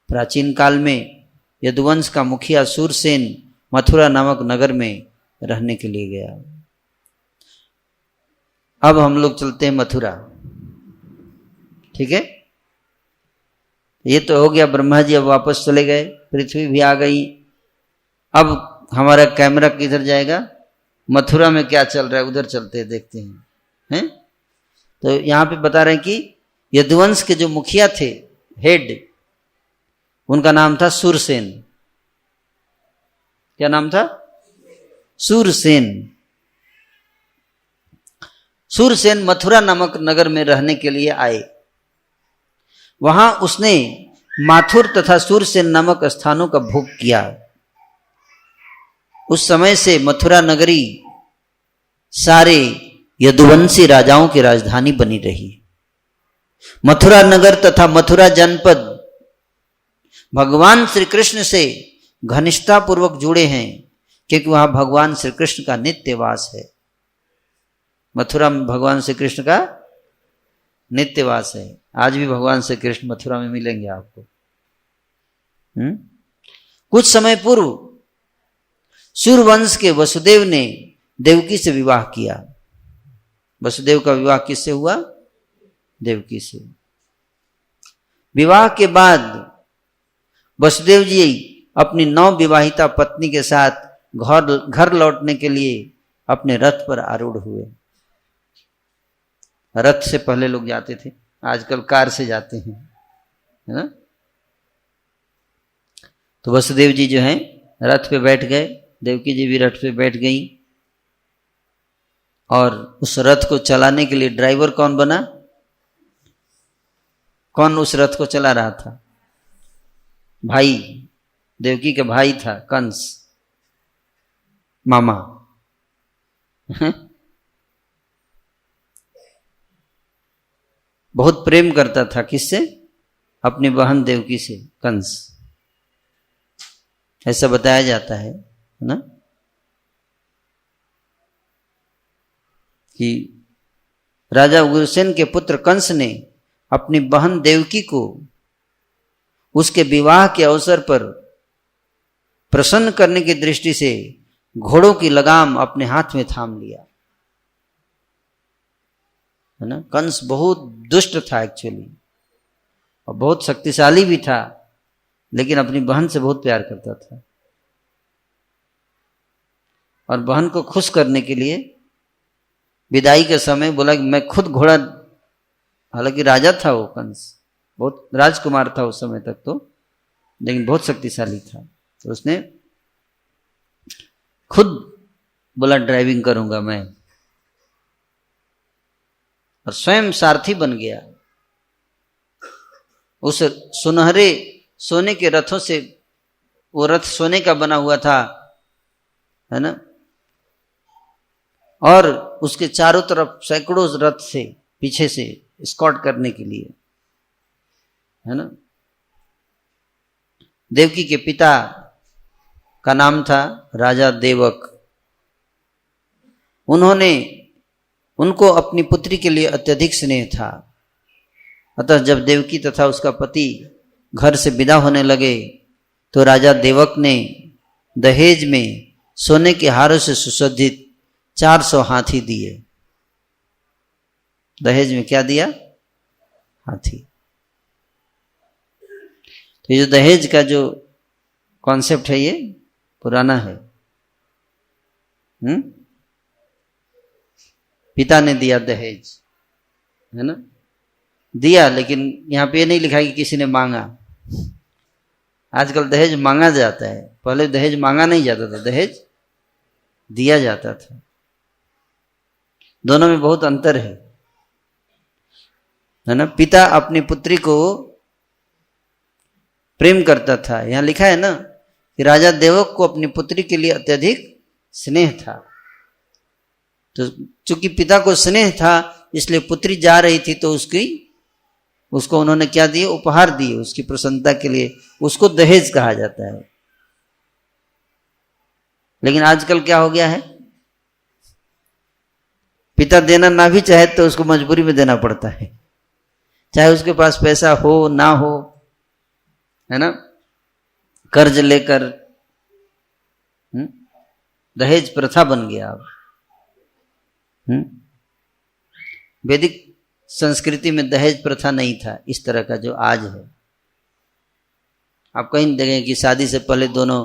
प्राचीन काल में यदुवंश का मुखिया सूरसेन मथुरा नामक नगर में रहने के लिए गया। अब हम लोग चलते हैं मथुरा, ठीक है? ये तो हो गया, ब्रह्मा जी अब वापस चले गए, पृथ्वी भी आ गई। अब हमारा कैमरा किधर जाएगा? मथुरा में क्या चल रहा है उधर चलते हैं, देखते हैं। तो यहाँ पे बता रहे हैं कि यदुवंश के जो मुखिया थे, हेड, उनका नाम था सूरसेन। क्या नाम था? सूरसेन। सूरसेन मथुरा नामक नगर में रहने के लिए आए। वहां उसने माथुर तथा सूरसेन नामक स्थानों का भोग किया। उस समय से मथुरा नगरी सारे यदुवंशी राजाओं की राजधानी बनी रही। मथुरा नगर तथा मथुरा जनपद भगवान श्री कृष्ण से घनिष्ठता पूर्वक जुड़े हैं, क्योंकि वहां भगवान श्री कृष्ण का नित्य वास है। मथुरा में भगवान श्री कृष्ण का नित्य वास है। आज भी भगवान श्री कृष्ण मथुरा में मिलेंगे आपको। कुछ समय पूर्व सूर्यवंश के वसुदेव ने देवकी से विवाह किया। वसुदेव का विवाह किससे हुआ? देवकी से। विवाह के बाद वसुदेव जी अपनी नवविवाहिता पत्नी के साथ घर लौटने के लिए अपने रथ पर आरूढ़ हुए। रथ से पहले लोग जाते थे, आजकल कार से जाते हैं, है ना? तो वसुदेव जी जो हैं रथ पे बैठ गए, देवकी जी भी रथ पे बैठ गई। और उस रथ को चलाने के लिए ड्राइवर कौन बना? कौन उस रथ को चला रहा था? भाई, देवकी का भाई था कंस, मामा। बहुत प्रेम करता था किससे? अपनी बहन देवकी से, कंस। ऐसा बताया जाता है ना? कि राजा उग्रसेन के पुत्र कंस ने अपनी बहन देवकी को उसके विवाह के अवसर पर प्रसन्न करने की दृष्टि से घोड़ों की लगाम अपने हाथ में थाम लिया, है ना। कंस बहुत दुष्ट था एक्चुअली, और बहुत शक्तिशाली भी था, लेकिन अपनी बहन से बहुत प्यार करता था। और बहन को खुश करने के लिए विदाई के समय बोला कि मैं खुद घोड़ा, हालांकि राजा था वो कंस, बहुत राजकुमार था उस समय तक तो, लेकिन बहुत शक्तिशाली था, तो उसने खुद बोला ड्राइविंग करूंगा मैं, और स्वयं सारथी बन गया। उस सुनहरे सोने के रथों से, वो रथ सोने का बना हुआ था, है ना, और उसके चारों तरफ सैकड़ों रथ से पीछे से स्कॉट करने के लिए, है ना। देवकी के पिता का नाम था राजा देवक। उनको अपनी पुत्री के लिए अत्यधिक स्नेह था। अतः जब देवकी तथा उसका पति घर से विदा होने लगे तो राजा देवक ने दहेज में सोने के हारों से सुसज्जित 400 हाथी दिए। दहेज में क्या दिया? हाथी। तो ये जो दहेज का जो कॉन्सेप्ट है ये पुराना है। पिता ने दिया दहेज, है ना, दिया, लेकिन यहां पे ये नहीं लिखा कि किसी ने मांगा। आजकल दहेज मांगा जाता है, पहले दहेज मांगा नहीं जाता था, दहेज दिया जाता था। दोनों में बहुत अंतर है ना। पिता अपनी पुत्री को प्रेम करता था। यहां लिखा है ना कि राजा देवक को अपनी पुत्री के लिए अत्यधिक स्नेह था। तो चूंकि पिता को स्नेह था इसलिए पुत्री जा रही थी तो उसको उन्होंने क्या दिए? उपहार दिए उसकी प्रसन्नता के लिए। उसको दहेज कहा जाता है। लेकिन आजकल क्या हो गया है, पिता देना ना भी चाहे तो उसको मजबूरी में देना पड़ता है, चाहे उसके पास पैसा हो ना हो, है ना, कर्ज लेकर। दहेज प्रथा बन गया अब। वैदिक संस्कृति में दहेज प्रथा नहीं था इस तरह का जो आज है। आप कहीं देखें कि शादी से पहले दोनों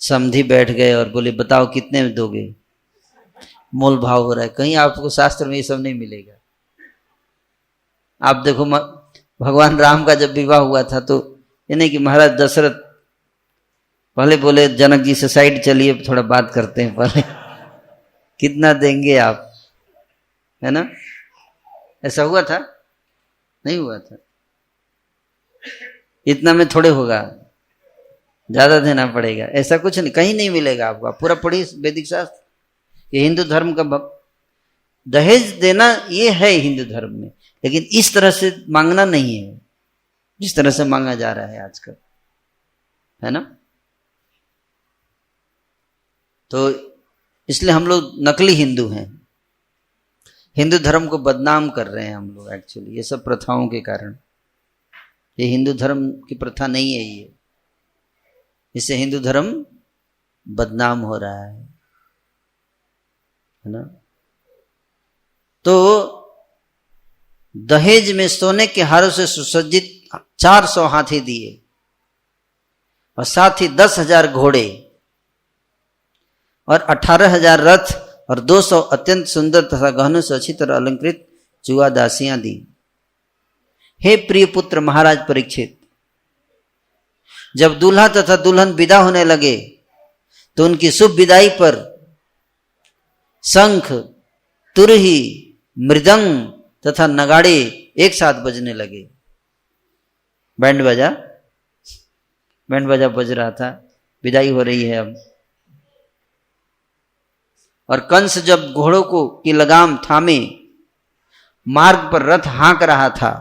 समधी बैठ गए और बोले बताओ कितने में दोगे, मोल भाव हो रहा है। कहीं आपको शास्त्र में ये सब नहीं मिलेगा। आप देखो भगवान राम का जब विवाह हुआ था तो ये नहीं कि महाराज दशरथ पहले बोले जनक जी से साइड चलिए थोड़ा बात करते हैं पहले, कितना देंगे आप, है ना। ऐसा हुआ था? नहीं हुआ था। इतना में थोड़े होगा, ज्यादा देना पड़ेगा, ऐसा कुछ नहीं, कहीं नहीं मिलेगा आपको। आप पूरा पढ़िए वैदिक शास्त्र। ये हिंदू धर्म का दहेज देना ये है हिंदू धर्म में, लेकिन इस तरह से मांगना नहीं है जिस तरह से मांगा जा रहा है आजकल, है ना। तो इसलिए हम लोग नकली हिंदू हैं, हिंदू धर्म को बदनाम कर रहे हैं हम लोग एक्चुअली, ये सब प्रथाओं के कारण। ये हिंदू धर्म की प्रथा नहीं है ये, इससे हिंदू धर्म बदनाम हो रहा है ना। तो दहेज में सोने के हारों से सुसज्जित 400 हाथी दिए और साथ ही 10,000 घोड़े और 18,000 रथ और 200 अत्यंत सुंदर तथा गहनों से अच्छी तरह अलंकृत जुआ दासियां दी। हे प्रिय पुत्र महाराज परीक्षित, जब दूल्हा तथा दुल्हन विदा होने लगे तो उनकी शुभ विदाई पर शंख, तुरही, मृदंग तथा नगाड़े एक साथ बजने लगे। बैंड बाजा बज रहा था, विदाई हो रही है अब। और कंस जब घोड़ों को की लगाम थामे मार्ग पर रथ हाँक रहा था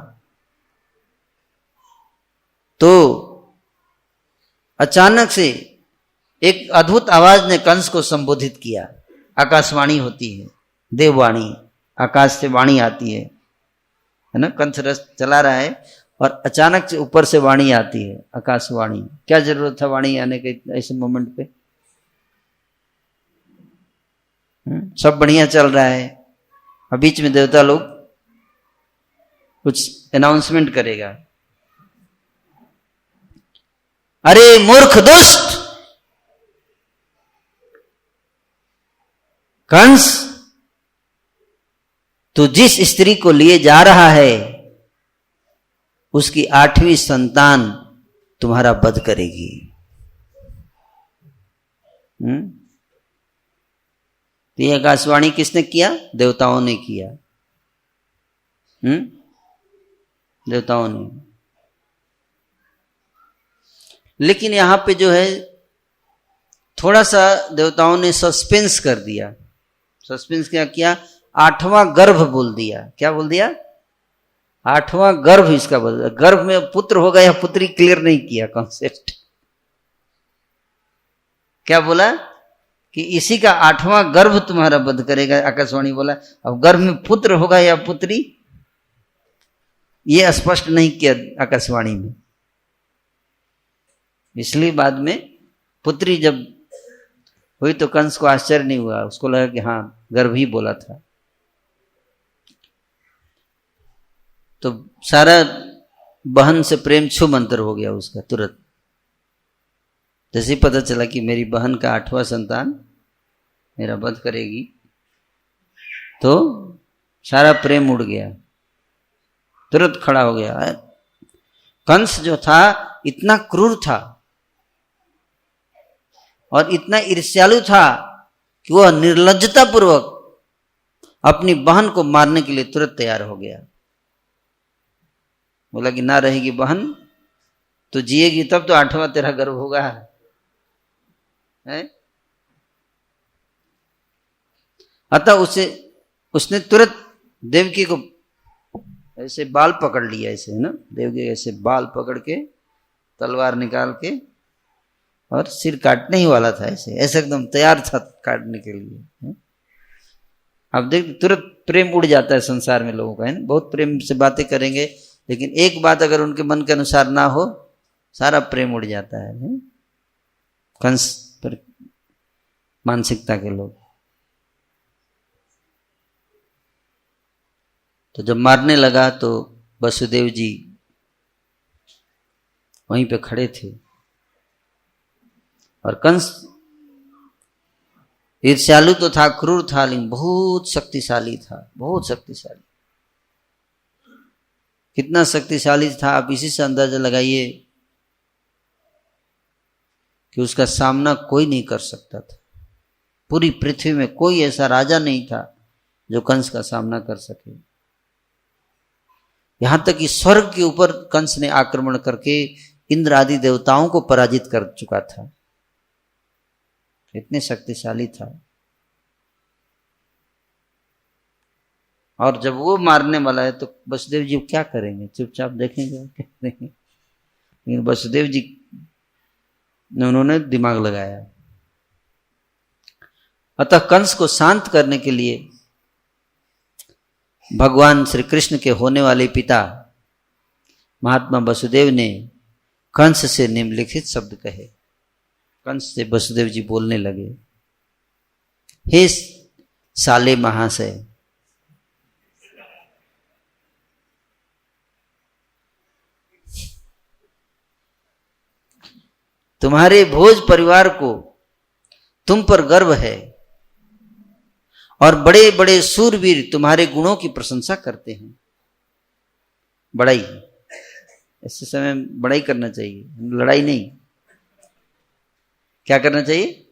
तो अचानक से एक अद्भुत आवाज ने कंस को संबोधित किया। आकाशवाणी होती है, देववाणी, आकाश से वाणी आती है ना, कंठ रस चला रहा है और अचानक से ऊपर से वाणी आती है, आकाशवाणी। क्या जरूरत था वाणी आने के ऐसे मोमेंट पे? सब बढ़िया चल रहा है, अब बीच में देवता लोग कुछ अनाउंसमेंट करेगा, अरे मूर्ख दुष्ट कंस, तू जिस स्त्री को लिए जा रहा है उसकी 8वीं संतान तुम्हारा वध करेगी। तो ये आकाशवाणी किसने किया? देवताओं ने किया। देवताओं ने। लेकिन यहां पे जो है थोड़ा सा देवताओं ने सस्पेंस कर दिया। सस्पेंस क्या किया? 8वां गर्भ बोल दिया। क्या बोल दिया? 8वां गर्भ इसका बोल दिया। गर्भ में पुत्र होगा या पुत्री क्लियर नहीं किया कॉन्सेप्ट। क्या बोला कि इसी का 8वां गर्भ तुम्हारा वध करेगा। आकाशवाणी बोला अब गर्भ में पुत्र होगा या पुत्री, ये स्पष्ट नहीं किया आकाशवाणी में। इसलिए बाद में पुत्री जब हुई तो कंस को आश्चर्य नहीं हुआ, उसको लगा कि हाँ गर्भ ही बोला था। तो सारा बहन से प्रेम छू मंतर हो गया उसका तुरंत। जैसे ही पता चला कि मेरी बहन का 8वां संतान मेरा वध करेगी तो सारा प्रेम उड़ गया, तुरंत खड़ा हो गया। कंस जो था इतना क्रूर था और इतना ईर्ष्यालु था कि वह निर्लज्जता पूर्वक अपनी बहन को मारने के लिए तुरंत तैयार हो गया। बोला कि ना रहेगी बहन तो जिएगी तब तो 8वां तेरा गर्भ होगा है? अतः उसने तुरंत देवकी को ऐसे बाल पकड़ लिया, ऐसे है ना, देवकी ऐसे बाल पकड़ के तलवार निकाल के और सिर काटने ही वाला था, ऐसे ऐसे एकदम तैयार था काटने के लिए। अब देख तुरंत प्रेम उड़ जाता है संसार में लोगों का, है ना। बहुत प्रेम से बातें करेंगे लेकिन एक बात अगर उनके मन के अनुसार ना हो सारा प्रेम उड़ जाता है। कंस पर मानसिकता के लोग। तो जब मारने लगा तो वसुदेव जी वहीं पे खड़े थे और कंस ईर्ष्यालु तो था, क्रूर था, लेकिन बहुत शक्तिशाली था, बहुत शक्तिशाली। कितना शक्तिशाली था आप इसी से अंदाजा लगाइए कि उसका सामना कोई नहीं कर सकता था। पूरी पृथ्वी में कोई ऐसा राजा नहीं था जो कंस का सामना कर सके। यहां तक कि स्वर्ग के ऊपर कंस ने आक्रमण करके इंद्र आदि देवताओं को पराजित कर चुका था, इतने शक्तिशाली था। और जब वो मारने वाला है तो वसुदेव जी क्या करेंगे? चुपचाप देखेंगे, क्या करेंगे? लेकिन वसुदेव जी ने उन्होंने दिमाग लगाया। अतः कंस को शांत करने के लिए भगवान श्री कृष्ण के होने वाले पिता महात्मा वसुदेव ने कंस से निम्नलिखित शब्द कहे। कंस से वसुदेव जी बोलने लगे, हे साले महाशय, तुम्हारे भोज परिवार को तुम पर गर्व है और बड़े बड़े सूरवीर तुम्हारे गुणों की प्रशंसा करते हैं। बड़ाई, ऐसे समय बड़ाई करना चाहिए, लड़ाई नहीं। क्या करना चाहिए?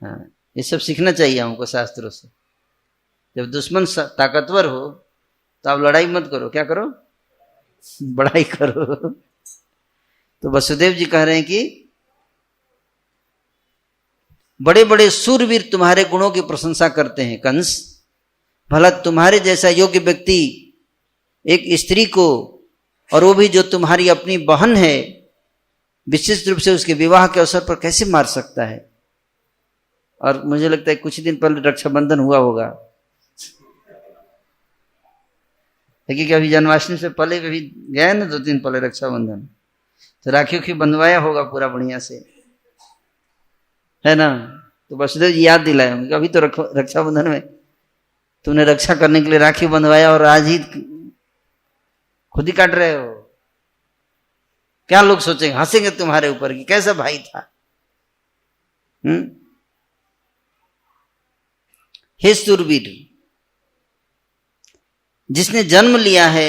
हाँ, ये सब सीखना चाहिए हमको शास्त्रों से। जब दुश्मन ताकतवर हो तो आप लड़ाई मत करो, क्या करो? बड़ाई करो। तो वसुदेव जी कह रहे हैं कि बड़े बड़े सूरवीर तुम्हारे गुणों की प्रशंसा करते हैं। कंस, भला तुम्हारे जैसा योग्य व्यक्ति एक स्त्री को, और वो भी जो तुम्हारी अपनी बहन है, विशिष्ट रूप से उसके विवाह के अवसर पर कैसे मार सकता है? और मुझे लगता है कुछ दिन पहले रक्षाबंधन हुआ होगा, लेकिन अभी जन्माष्टमी से पहले कभी गए ना 2-3 पहले रक्षाबंधन, तो राखी उखी बंधवाया होगा पूरा बढ़िया से, है ना। तो वसुदेव जी याद दिलाए होंगे, अभी तो रक्षाबंधन में तुमने रक्षा करने के लिए राखी बंधवाया और आज ही खुद ही काट रहे हो। क्या लोग सोचेंगे, हंसेंगे तुम्हारे ऊपर कि कैसा भाई था। हे शूरवीर, जिसने जन्म लिया है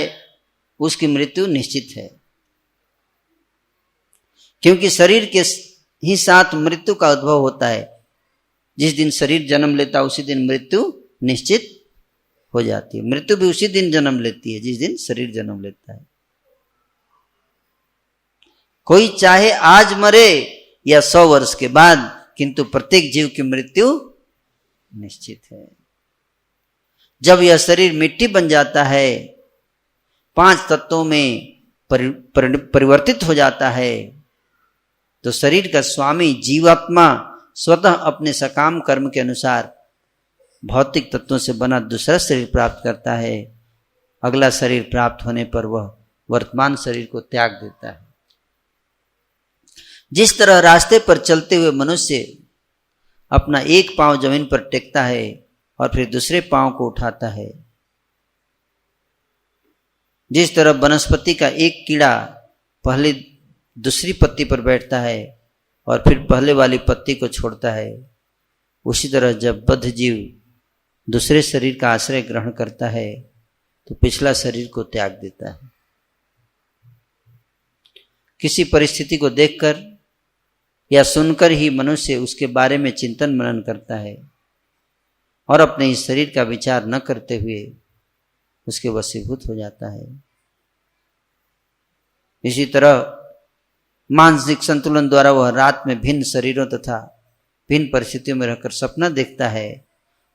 उसकी मृत्यु निश्चित है, क्योंकि शरीर के ही साथ मृत्यु का उद्भव होता है। जिस दिन शरीर जन्म लेता है उसी दिन मृत्यु निश्चित हो जाती है। मृत्यु भी उसी दिन जन्म लेती है जिस दिन शरीर जन्म लेता है। कोई चाहे आज मरे या 100 वर्ष के बाद, किंतु प्रत्येक जीव की मृत्यु निश्चित है। जब यह शरीर मिट्टी बन जाता है, 5 तत्वों में परिवर्तित हो जाता है, तो शरीर का स्वामी जीवात्मा स्वतः अपने सकाम कर्म के अनुसार भौतिक तत्वों से बना दूसरा शरीर प्राप्त करता है। अगला शरीर प्राप्त होने पर वह वर्तमान शरीर को त्याग देता है। जिस तरह रास्ते पर चलते हुए मनुष्य अपना एक पांव जमीन पर टेकता है और फिर दूसरे पांव को उठाता है, जिस तरह वनस्पति का एक कीड़ा पहले दूसरी पत्ती पर बैठता है और फिर पहले वाली पत्ती को छोड़ता है, उसी तरह जब बद्ध जीव दूसरे शरीर का आश्रय ग्रहण करता है तो पिछला शरीर को त्याग देता है। किसी परिस्थिति को देखकर या सुनकर ही मनुष्य उसके बारे में चिंतन मनन करता है और अपने इस शरीर का विचार न करते हुए उसके वशीभूत हो जाता है। इसी तरह मानसिक संतुलन द्वारा वह रात में भिन्न शरीरों तथा भिन्न परिस्थितियों में रहकर सपना देखता है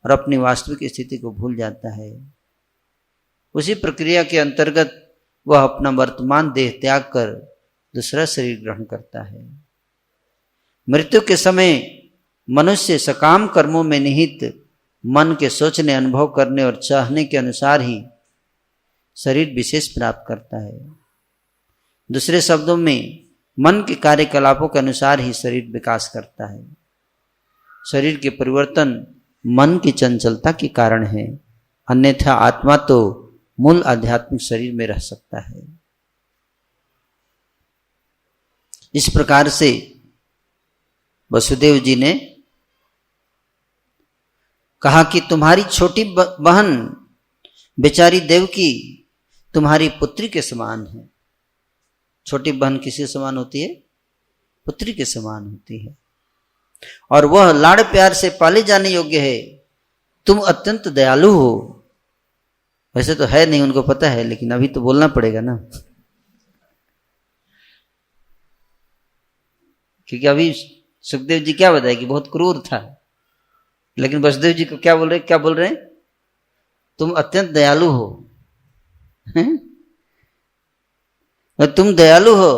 और अपनी वास्तविक स्थिति को भूल जाता है। उसी प्रक्रिया के अंतर्गत वह अपना वर्तमान देह त्याग कर दूसरा शरीर ग्रहण करता है। मृत्यु के समय मनुष्य सकाम कर्मों में निहित मन के सोचने, अनुभव करने और चाहने के अनुसार ही शरीर विशेष प्राप्त करता है। दूसरे शब्दों में मन के कार्यकलापों के अनुसार ही शरीर विकास करता है। शरीर के परिवर्तन मन की चंचलता के कारण है, अन्यथा आत्मा तो मूल आध्यात्मिक शरीर में रह सकता है। इस प्रकार से वसुदेव जी ने कहा कि तुम्हारी छोटी बहन बेचारी देवकी तुम्हारी पुत्री के समान है। छोटी बहन किसी समान होती है? पुत्री के समान होती है, और वह लाड़ प्यार से पाले जाने योग्य है। तुम अत्यंत दयालु हो। वैसे तो है नहीं, उनको पता है, लेकिन अभी तो बोलना पड़ेगा ना, क्योंकि अभी सुखदेव जी क्या बताए कि बहुत क्रूर था, लेकिन वसुदेव जी को क्या बोल रहे हैं? तुम अत्यंत दयालु हो। तुम दयालु हो,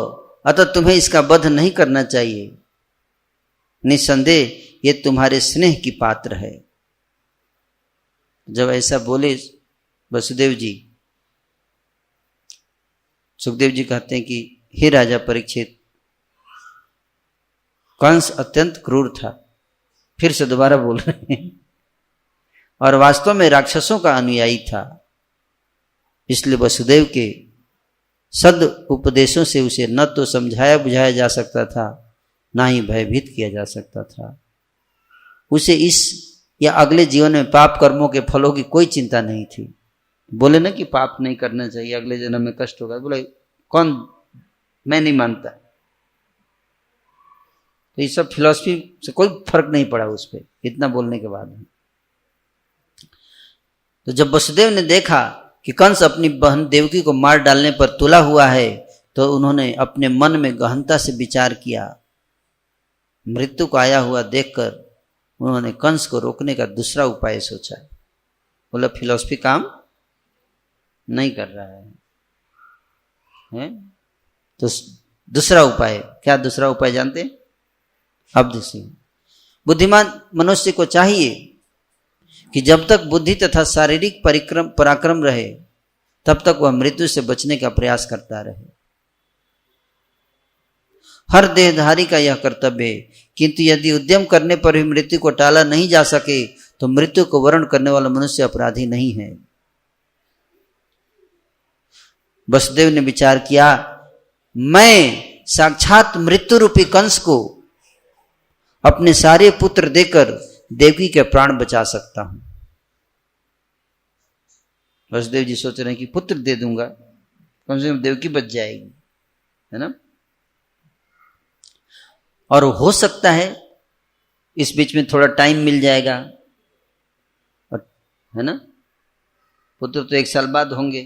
अतः तुम्हें इसका वध नहीं करना चाहिए। निस्संदेह ये तुम्हारे स्नेह की पात्र है। जब ऐसा बोले वसुदेव जी, सुखदेव जी कहते हैं कि हे राजा परीक्षित, कंस अत्यंत क्रूर था। फिर से दोबारा बोल रहे हैं, और वास्तव में राक्षसों का अनुयायी था। इसलिए वसुदेव के सद उपदेशों से उसे न तो समझाया बुझाया जा सकता था, ना ही भयभीत किया जा सकता था। उसे इस या अगले जीवन में पाप कर्मों के फलों की कोई चिंता नहीं थी। बोले ना कि पाप नहीं करना चाहिए, अगले जन्म में कष्ट होगा, बोले कौन, मैं नहीं मानता। तो ये सब फिलॉसफी से कोई फर्क नहीं पड़ा उस पर, इतना बोलने के बाद। तो जब वसुदेव ने देखा कि कंस अपनी बहन देवकी को मार डालने पर तुला हुआ है, तो उन्होंने अपने मन में गहनता से विचार किया। मृत्यु को आया हुआ देखकर उन्होंने कंस को रोकने का दूसरा उपाय सोचा। बोला फिलॉसफी काम नहीं कर रहा है? तो दूसरा उपाय क्या? दूसरा उपाय जानते हैं? अब देखिए, बुद्धिमान मनुष्य को चाहिए कि जब तक बुद्धि तथा शारीरिक पराक्रम रहे तब तक वह मृत्यु से बचने का प्रयास करता रहे। हर देहधारी का यह कर्तव्य है, किंतु यदि उद्यम करने पर भी मृत्यु को टाला नहीं जा सके तो मृत्यु को वर्ण करने वाला मनुष्य अपराधी नहीं है। वसुदेव ने विचार किया, मैं साक्षात मृत्यु रूपी कंस को अपने सारे पुत्र देकर देवकी के प्राण बचा सकता हूं। वसुदेव जी सोच रहे हैं कि पुत्र दे दूंगा, कम से कम देवकी बच जाएगी, है ना। और हो सकता है इस बीच में थोड़ा टाइम मिल जाएगा, है ना। पुत्र तो 1 साल बाद होंगे,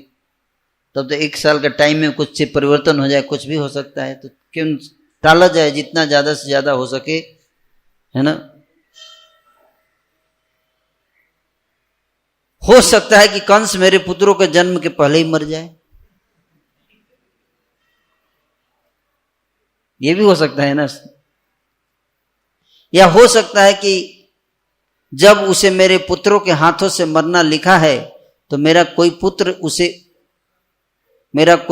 तब तो 1 साल का टाइम में कुछ परिवर्तन हो जाए, कुछ भी हो सकता है, तो क्यों टाला जाए, जितना ज्यादा से ज्यादा हो सके, है ना। हो सकता है कि कंस मेरे पुत्रों के जन्म के पहले ही मर जाए, ये भी हो सकता है ना। या हो सकता है कि जब उसे मेरे पुत्रों के हाथों से मरना लिखा है तो मेरा कोई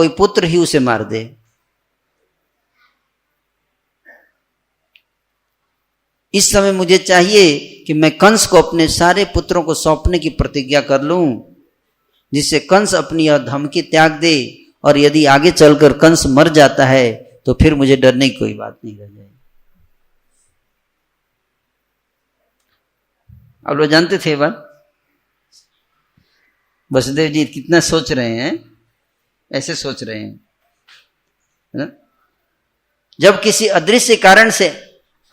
पुत्र ही उसे मार दे। इस समय मुझे चाहिए कि मैं कंस को अपने सारे पुत्रों को सौंपने की प्रतिज्ञा कर लूं, जिससे कंस अपनी यह धमकी त्याग दे, और यदि आगे चलकर कंस मर जाता है तो फिर मुझे डरने की कोई बात नहीं रह जाएगी। आप लोग जानते थे बात, वसुदेव जी कितना सोच रहे हैं, ऐसे सोच रहे हैं, है ना। जब किसी अदृश्य कारण से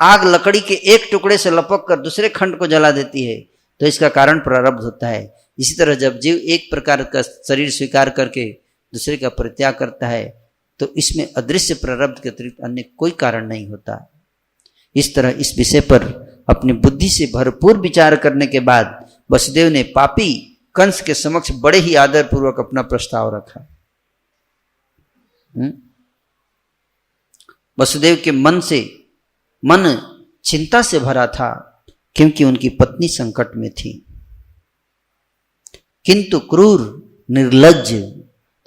आग लकड़ी के एक टुकड़े से लपक कर दूसरे खंड को जला देती है तो इसका कारण प्रारब्ध होता है। इसी तरह जब जीव एक प्रकार का शरीर स्वीकार करके दूसरे का परित्याग करता है तो इसमें अदृश्य प्रारब्ध के अतिरिक्त अन्य कोई कारण नहीं होता। इस तरह इस विषय पर अपनी बुद्धि से भरपूर विचार करने के बाद वसुदेव ने पापी कंस के समक्ष बड़े ही आदर पूर्वक अपना प्रस्ताव रखा। वसुदेव के मन चिंता से भरा था, क्योंकि उनकी पत्नी संकट में थी। किंतु क्रूर, निर्लज्ज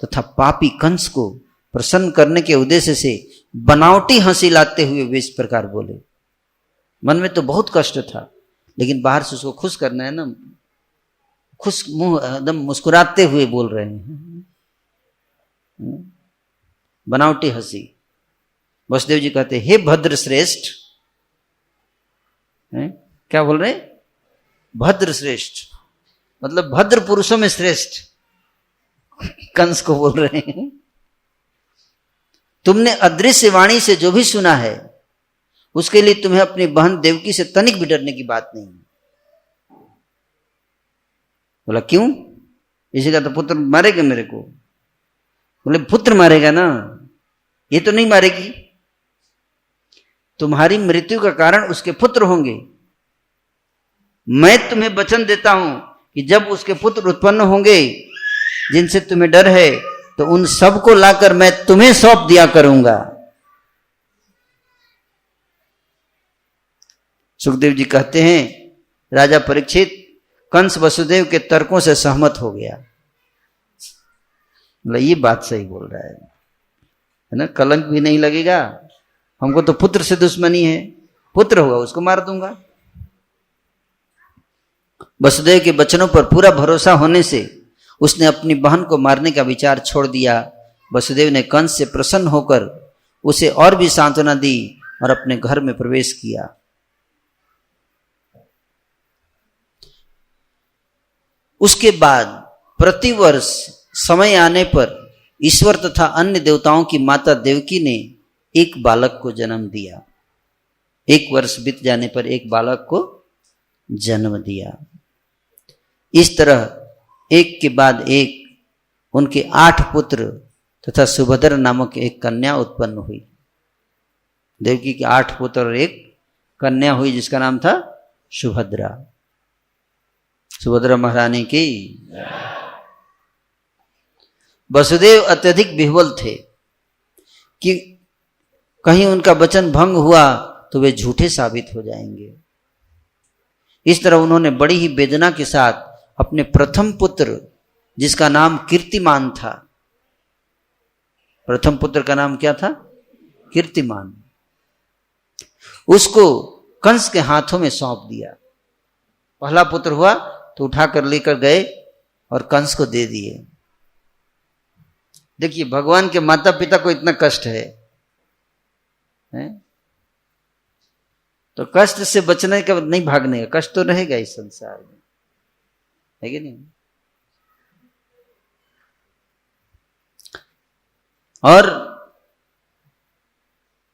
तथा पापी कंस को प्रसन्न करने के उद्देश्य से बनावटी हंसी लाते हुए वे इस प्रकार बोले। मन में तो बहुत कष्ट था, लेकिन बाहर से उसको खुश करना है ना, खुश मुंह एकदम मुस्कुराते हुए बोल रहे हैं, बनावटी हंसी। वसुदेव जी कहते, हे भद्र श्रेष्ठ, क्या बोल रहे हैं? भद्र श्रेष्ठ, मतलब भद्र पुरुषों में श्रेष्ठ कंस को बोल रहे हैं। तुमने अदृश्य वाणी से जो भी सुना है उसके लिए तुम्हें अपनी बहन देवकी से तनिक भी डरने की बात नहीं। बोला क्यों? इसी का तो पुत्र मारेगा मेरे को। बोले पुत्र मारेगा ना, ये तो नहीं मारेगी। तुम्हारी मृत्यु का कारण उसके पुत्र होंगे। मैं तुम्हें वचन देता हूं कि जब उसके पुत्र उत्पन्न होंगे जिनसे तुम्हें डर है तो उन सबको लाकर मैं तुम्हें सौंप दिया करूंगा। सुखदेव जी कहते हैं, राजा परीक्षित, कंस वसुदेव के तर्कों से सहमत हो गया। मतलब ये बात सही बोल रहा है ना, कलंक भी नहीं लगेगा। हमको तो पुत्र से दुश्मनी है, पुत्र होगा उसको मार दूंगा। वसुदेव के वचनों पर पूरा भरोसा होने से उसने अपनी बहन को मारने का विचार छोड़ दिया। वसुदेव ने कंस से प्रसन्न होकर उसे और भी सांत्वना दी और अपने घर में प्रवेश किया। उसके बाद प्रतिवर्ष समय आने पर ईश्वर तथा अन्य देवताओं की माता देवकी ने एक बालक को जन्म दिया। 1 वर्ष बीत जाने पर एक बालक को जन्म दिया। इस तरह एक के बाद एक उनके 8 पुत्र तथा सुभद्रा नामक एक कन्या उत्पन्न हुई। देवकी के 8 पुत्र और एक कन्या हुई जिसका नाम था सुभद्रा। सुभद्रा महारानी की। वसुदेव अत्यधिक विह्वल थे कि कहीं उनका वचन भंग हुआ तो वे झूठे साबित हो जाएंगे। इस तरह उन्होंने बड़ी ही वेदना के साथ अपने प्रथम पुत्र जिसका नाम कीर्तिमान था। प्रथम पुत्र का नाम क्या था? कीर्तिमान। उसको कंस के हाथों में सौंप दिया। पहला पुत्र हुआ तो उठाकर लेकर गए और कंस को दे दिए। देखिए, भगवान के माता पिता को इतना कष्ट है? तो कष्ट से बचने का नहीं, भागने का। कष्ट तो रहेगा इस संसार में, है कि नहीं? और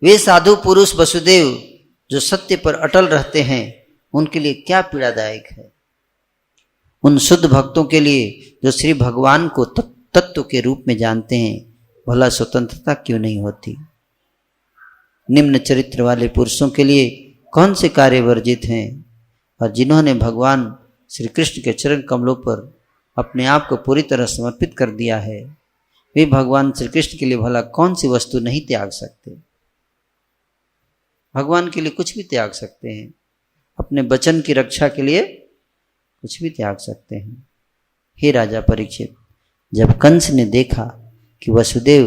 वे साधु पुरुष वसुदेव जो सत्य पर अटल रहते हैं, उनके लिए क्या पीड़ादायक है। उन शुद्ध भक्तों के लिए जो श्री भगवान को तत्व के रूप में जानते हैं, भला स्वतंत्रता क्यों नहीं होती। निम्न चरित्र वाले पुरुषों के लिए कौन से कार्य वर्जित हैं, और जिन्होंने भगवान श्री कृष्ण के चरण कमलों पर अपने आप को पूरी तरह समर्पित कर दिया है, वे भगवान श्री कृष्ण के लिए भला कौन सी वस्तु नहीं त्याग सकते। भगवान के लिए कुछ भी त्याग सकते हैं, अपने वचन की रक्षा के लिए कुछ भी त्याग सकते हैं। हे राजा परीक्षित, जब कंस ने देखा कि वसुदेव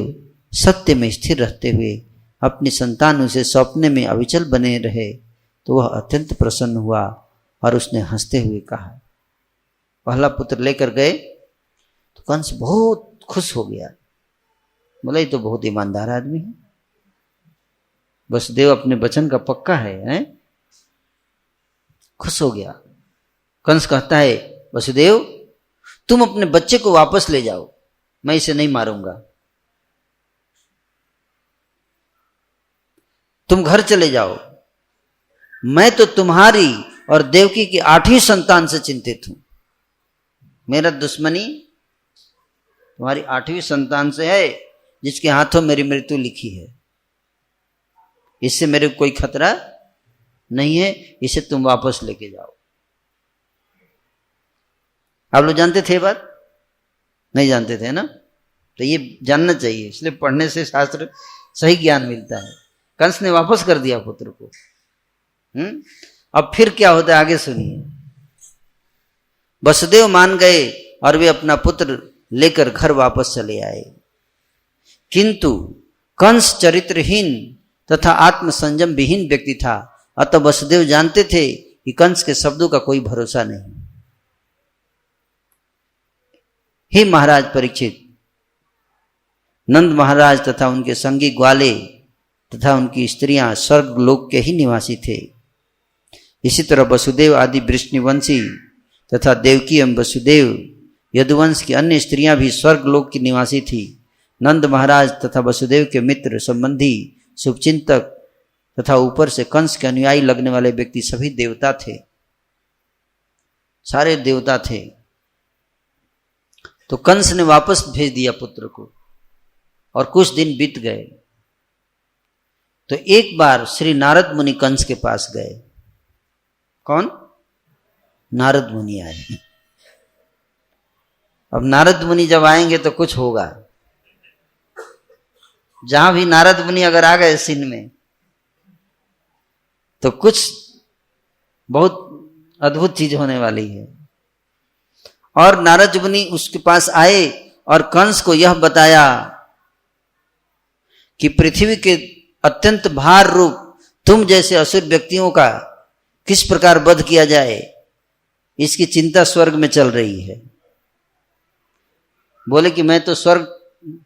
सत्य में स्थिर रहते हुए अपनी संतान उसे सौंपने में अविचल बने रहे, तो वह अत्यंत प्रसन्न हुआ और उसने हंसते हुए कहा। पहला पुत्र लेकर गए तो कंस बहुत खुश हो गया। बोला, ये तो बहुत ईमानदार आदमी है, वसुदेव अपने वचन का पक्का है? खुश हो गया। कंस कहता है, वसुदेव तुम अपने बच्चे को वापस ले जाओ, मैं इसे नहीं मारूंगा। तुम घर चले जाओ, मैं तो तुम्हारी और देवकी की 8वीं संतान से चिंतित हूं। मेरा दुश्मनी तुम्हारी 8वीं संतान से है, जिसके हाथों मेरी मृत्यु लिखी है। इससे मेरे को कोई खतरा नहीं है, इसे तुम वापस लेके जाओ। आप लोग जानते थे बात? नहीं जानते थे ना? तो ये जानना चाहिए, इसलिए पढ़ने से शास्त्र सही ज्ञान मिलता है। कंस ने वापस कर दिया पुत्र को। अब फिर क्या होता है आगे सुनिए। वसुदेव मान गए और वे अपना पुत्र लेकर घर वापस चले आए। किंतु कंस चरित्रहीन तथा आत्म संयम विहीन व्यक्ति था, अतः वसुदेव जानते थे कि कंस के शब्दों का कोई भरोसा नहीं। हे महाराज परीक्षित, नंद महाराज तथा उनके संगी ग्वाले तथा उनकी स्त्रियां स्वर्ग लोक के ही निवासी थे। इसी तरह वसुदेव आदि वृष्णिवंशी तथा देवकी एवं वसुदेव यदुवंश की अन्य स्त्रियां भी स्वर्ग लोक की निवासी थी। नंद महाराज तथा वसुदेव के मित्र संबंधी शुभचिंतक तथा ऊपर से कंस के अनुयायी लगने वाले व्यक्ति सभी देवता थे, सारे देवता थे। तो कंस ने वापस भेज दिया पुत्र को और कुछ दिन बीत गए। तो एक बार श्री नारद मुनि कंस के पास गए। कौन? नारद मुनि आए। अब नारद मुनि जब आएंगे तो कुछ होगा। जहां भी नारद मुनि अगर आ गए सीन में, तो कुछ बहुत अद्भुत चीज होने वाली है। और नारद मुनि उसके पास आए और कंस को यह बताया कि पृथ्वी के अत्यंत भार रूप तुम जैसे असुर व्यक्तियों का किस प्रकार वध किया जाए, इसकी चिंता स्वर्ग में चल रही है। बोले कि मैं तो स्वर्ग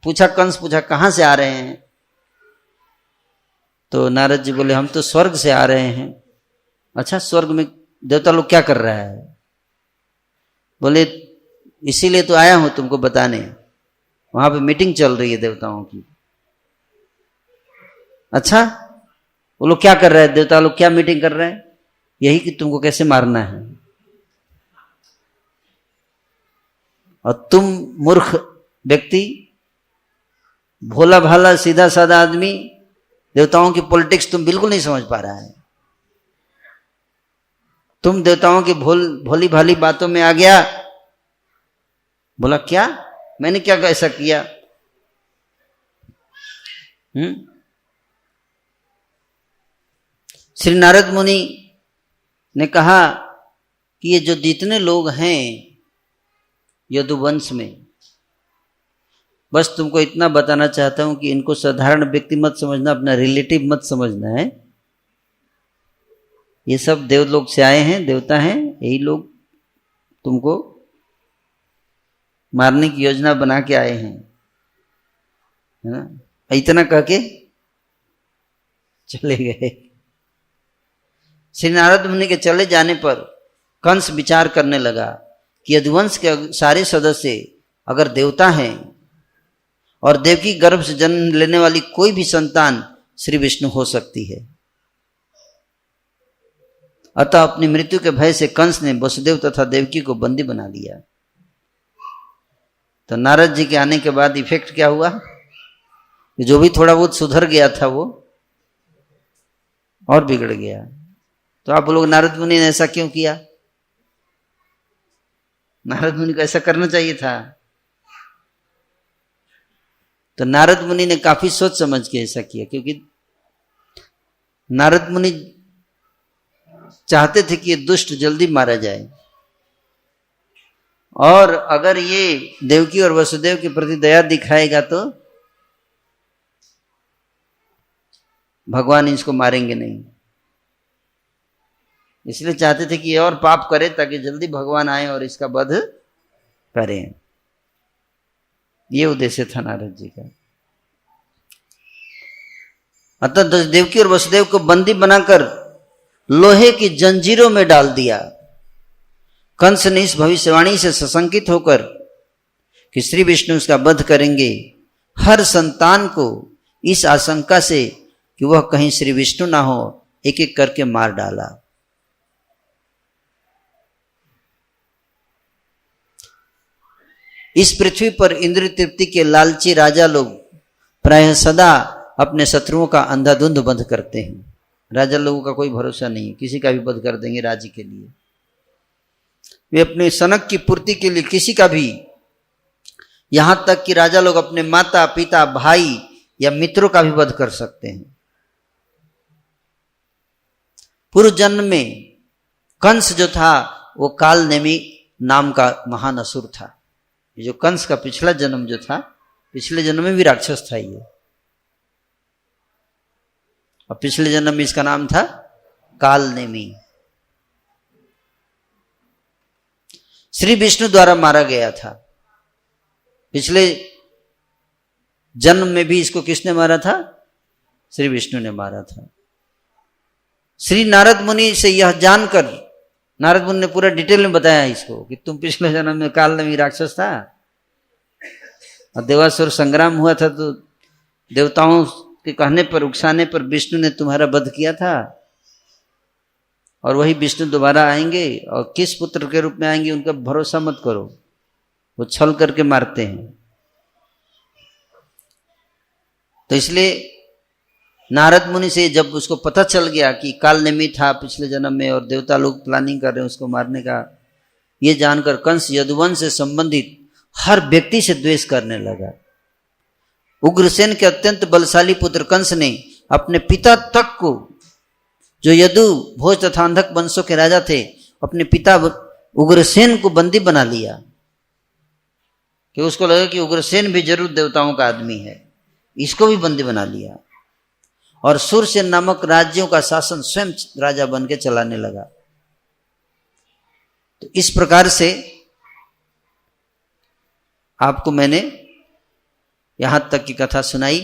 पूछा, कंस पूछा कहां से आ रहे हैं? तो नारद जी बोले हम तो स्वर्ग से आ रहे हैं। अच्छा, स्वर्ग में देवता लोग क्या कर रहा है? बोले इसीलिए तो आया हूं तुमको बताने, वहां पे मीटिंग चल रही है देवताओं की। अच्छा, वो लोग क्या कर रहे हैं? देवता लोग क्या मीटिंग कर रहे हैं? यही कि तुमको कैसे मारना है। और तुम मूर्ख व्यक्ति, भोला भाला सीधा साधा आदमी, देवताओं की पॉलिटिक्स तुम बिल्कुल नहीं समझ पा रहा है। तुम देवताओं की भोली भाली बातों में आ गया। बोला क्या? मैंने क्या ऐसा किया? श्री नारद मुनि ने कहा कि ये जो जितने लोग हैं यदुवंश में। बस तुमको इतना बताना चाहता हूं कि इनको साधारण व्यक्ति मत समझना, अपना रिलेटिव मत समझना है। ये सब देवलोक से आए हैं, देवता हैं, यही लोग तुमको मारने की योजना बना के आए हैं, है ना। इतना कह के चले गए। श्री नारद मुनि के चले जाने पर कंस विचार करने लगा कि यदुवंश के सारे सदस्य अगर देवता हैं और देवकी गर्भ से जन्म लेने वाली कोई भी संतान श्री विष्णु हो सकती है। अतः अपनी मृत्यु के भय से कंस ने वसुदेव तथा देवकी को बंदी बना लिया। तो नारद जी के आने के बाद इफेक्ट क्या हुआ, जो भी थोड़ा बहुत सुधर गया था वो और बिगड़ गया। तो आप लोग नारद मुनि ने ऐसा क्यों किया? नारद मुनि को ऐसा करना चाहिए था। तो नारद मुनि ने काफी सोच समझ के ऐसा किया, क्योंकि नारद मुनि चाहते थे कि ये दुष्ट जल्दी मारा जाए, और अगर ये देवकी और वसुदेव के प्रति दया दिखाएगा तो भगवान इसको मारेंगे नहीं। इसलिए चाहते थे कि ये और पाप करे ताकि जल्दी भगवान आए और इसका वध करें। ये उद्देश्य था नारद जी का। अतः देवकी और वसुदेव को बंदी बनाकर लोहे की जंजीरों में डाल दिया। कंस ने इस भविष्यवाणी से सशंकित होकर कि श्री विष्णु उसका वध करेंगे, हर संतान को इस आशंका से कि वह कहीं श्री विष्णु ना हो, एक एक करके मार डाला। इस पृथ्वी पर इंद्र तृप्ति के लालची राजा लोग प्रायः सदा अपने शत्रुओं का अंधाधुंध वध करते हैं। राजा लोगों का कोई भरोसा नहीं है, किसी का भी वध कर देंगे राज्य के लिए। वे अपने सनक की पूर्ति के लिए किसी का भी, यहां तक कि राजा लोग अपने माता पिता भाई या मित्रों का भी वध कर सकते हैं। पूर्व जन्म में कंस जो था वो कालनेमी नाम का महान असुर था। ये जो कंस का पिछला जन्म जो था, पिछले जन्म में भी राक्षस था ये, और पिछले जन्म में इसका नाम था कालनेमी। श्री विष्णु द्वारा मारा गया था। पिछले जन्म में भी इसको किसने मारा था? श्री विष्णु ने मारा था। श्री नारद मुनि से यह जानकर नारद मुनि ने पूरा डिटेल में बताया इसको कि तुम पिछले जन्म में कालनेमी राक्षस था, और देवासुर संग्राम हुआ था तो देवताओं के कहने पर, उकसाने पर विष्णु ने तुम्हारा वध किया था, और वही विष्णु दोबारा आएंगे, और किस पुत्र के रूप में आएंगे उनका भरोसा मत करो, वो छल करके मारते हैं। तो इसलिए नारद मुनि से जब उसको पता चल गया कि कालनेमी था पिछले जन्म में और देवता लोग प्लानिंग कर रहे हैं उसको मारने का, ये जानकर कंस यदुवंश से संबंधित हर व्यक्ति से द्वेष करने लगा। उग्रसेन के अत्यंत बलशाली पुत्र कंस ने अपने पिता तक को, जो यदु भोज तथा अंधक वंशों के राजा थे, अपने पिता उग्रसेन को बंदी बना लिया, कि उसको लगा कि उग्रसेन भी जरूर देवताओं का आदमी है, इसको भी बंदी बना लिया, और सुरसेन नामक राज्यों का शासन स्वयं राजा बन के चलाने लगा। तो इस प्रकार से आपको मैंने यहां तक की कथा सुनाई,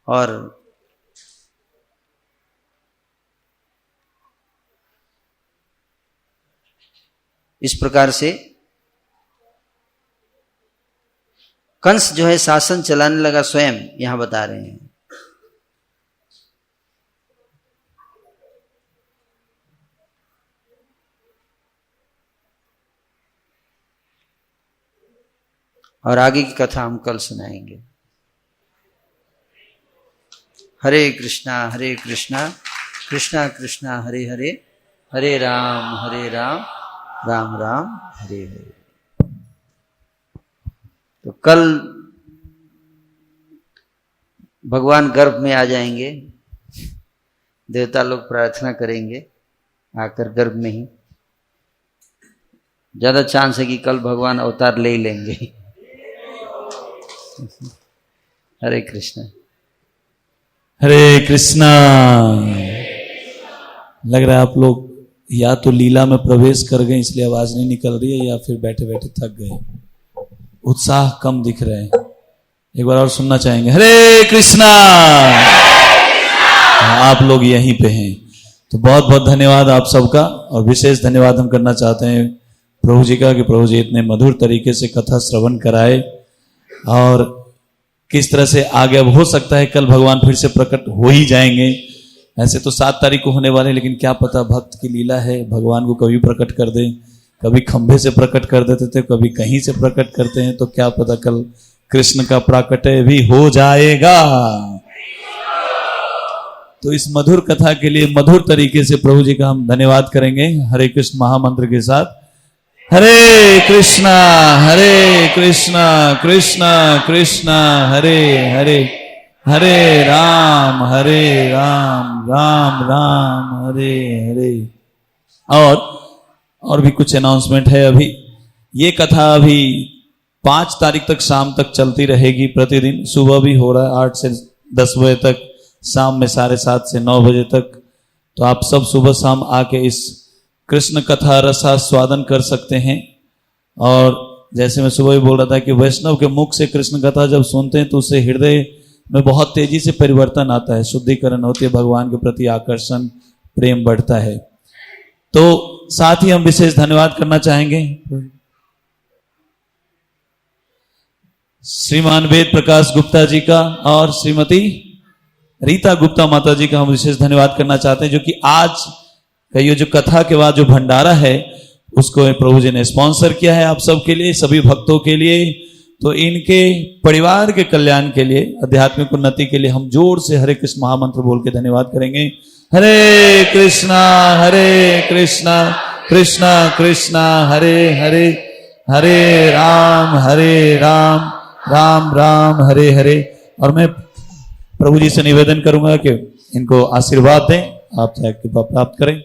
और इस प्रकार से कंस जो है शासन चलाने लगा स्वयं, यहां बता रहे हैं। और आगे की कथा हम कल सुनाएंगे। हरे कृष्णा कृष्णा कृष्णा हरे हरे, हरे राम राम राम हरे हरे। तो कल भगवान गर्भ में आ जाएंगे, देवता लोग प्रार्थना करेंगे आकर गर्भ में ही। ज्यादा चांस है कि कल भगवान अवतार ले ही लेंगे। हरे कृष्ण। हरे कृष्णा। लग रहा है आप लोग या तो लीला में प्रवेश कर गए इसलिए आवाज नहीं निकल रही है, या फिर बैठे बैठे थक गए, उत्साह कम दिख रहे हैं। एक बार और सुनना चाहेंगे, हरे कृष्णा। आप लोग यहीं पे हैं तो बहुत बहुत धन्यवाद आप सबका। और विशेष धन्यवाद हम करना चाहते हैं प्रभु जी का कि प्रभु जी इतने मधुर तरीके से कथा श्रवण कराए। और किस तरह से आगे, अब हो सकता है कल भगवान फिर से प्रकट हो ही जाएंगे। ऐसे तो 7 तारीख को होने वाले, लेकिन क्या पता भक्त की लीला है, भगवान को कभी प्रकट कर दे। कभी खंभे से प्रकट कर देते थे, कभी कहीं से प्रकट करते हैं, तो क्या पता कल कृष्ण का प्राकट्य भी हो जाएगा। तो इस मधुर कथा के लिए मधुर तरीके से प्रभु जी का हम धन्यवाद करेंगे हरे कृष्ण महामंत्र के साथ। हरे कृष्णा कृष्णा कृष्णा हरे हरे, हरे राम राम राम हरे हरे। और भी कुछ अनाउंसमेंट है। अभी ये कथा अभी 5 तारीख तक शाम तक चलती रहेगी। प्रतिदिन सुबह भी हो रहा है 8 से 10 बजे तक, शाम में 7:30 से 9 बजे तक। तो आप सब सुबह शाम आके इस कृष्ण कथा रसास्वादन कर सकते हैं। और जैसे मैं सुबह भी बोल रहा था कि वैष्णव के मुख से कृष्ण कथा जब सुनते हैं तो उससे हृदय में बहुत तेजी से परिवर्तन आता है, शुद्धिकरण होती है, भगवान के प्रति आकर्षण, प्रेम बढ़ता है। तो साथ ही हम विशेष धन्यवाद करना चाहेंगे श्रीमान वेद प्रकाश गुप्ता जी का और श्रीमती रीता गुप्ता माता जी का हम विशेष धन्यवाद करना चाहते हैं, जो कि आज का ये जो कथा के बाद जो भंडारा है उसको प्रभु जी ने स्पॉन्सर किया है आप सबके लिए, सभी भक्तों के लिए। तो इनके परिवार के कल्याण के लिए, आध्यात्मिक उन्नति के लिए हम जोर से हरे कृष्ण महामंत्र बोल के धन्यवाद करेंगे। हरे कृष्णा कृष्णा कृष्णा हरे हरे, हरे राम राम राम हरे हरे। और मैं प्रभु जी से निवेदन करूंगा कि इनको आशीर्वाद दें, आप चाहे कृपा प्राप्त करें।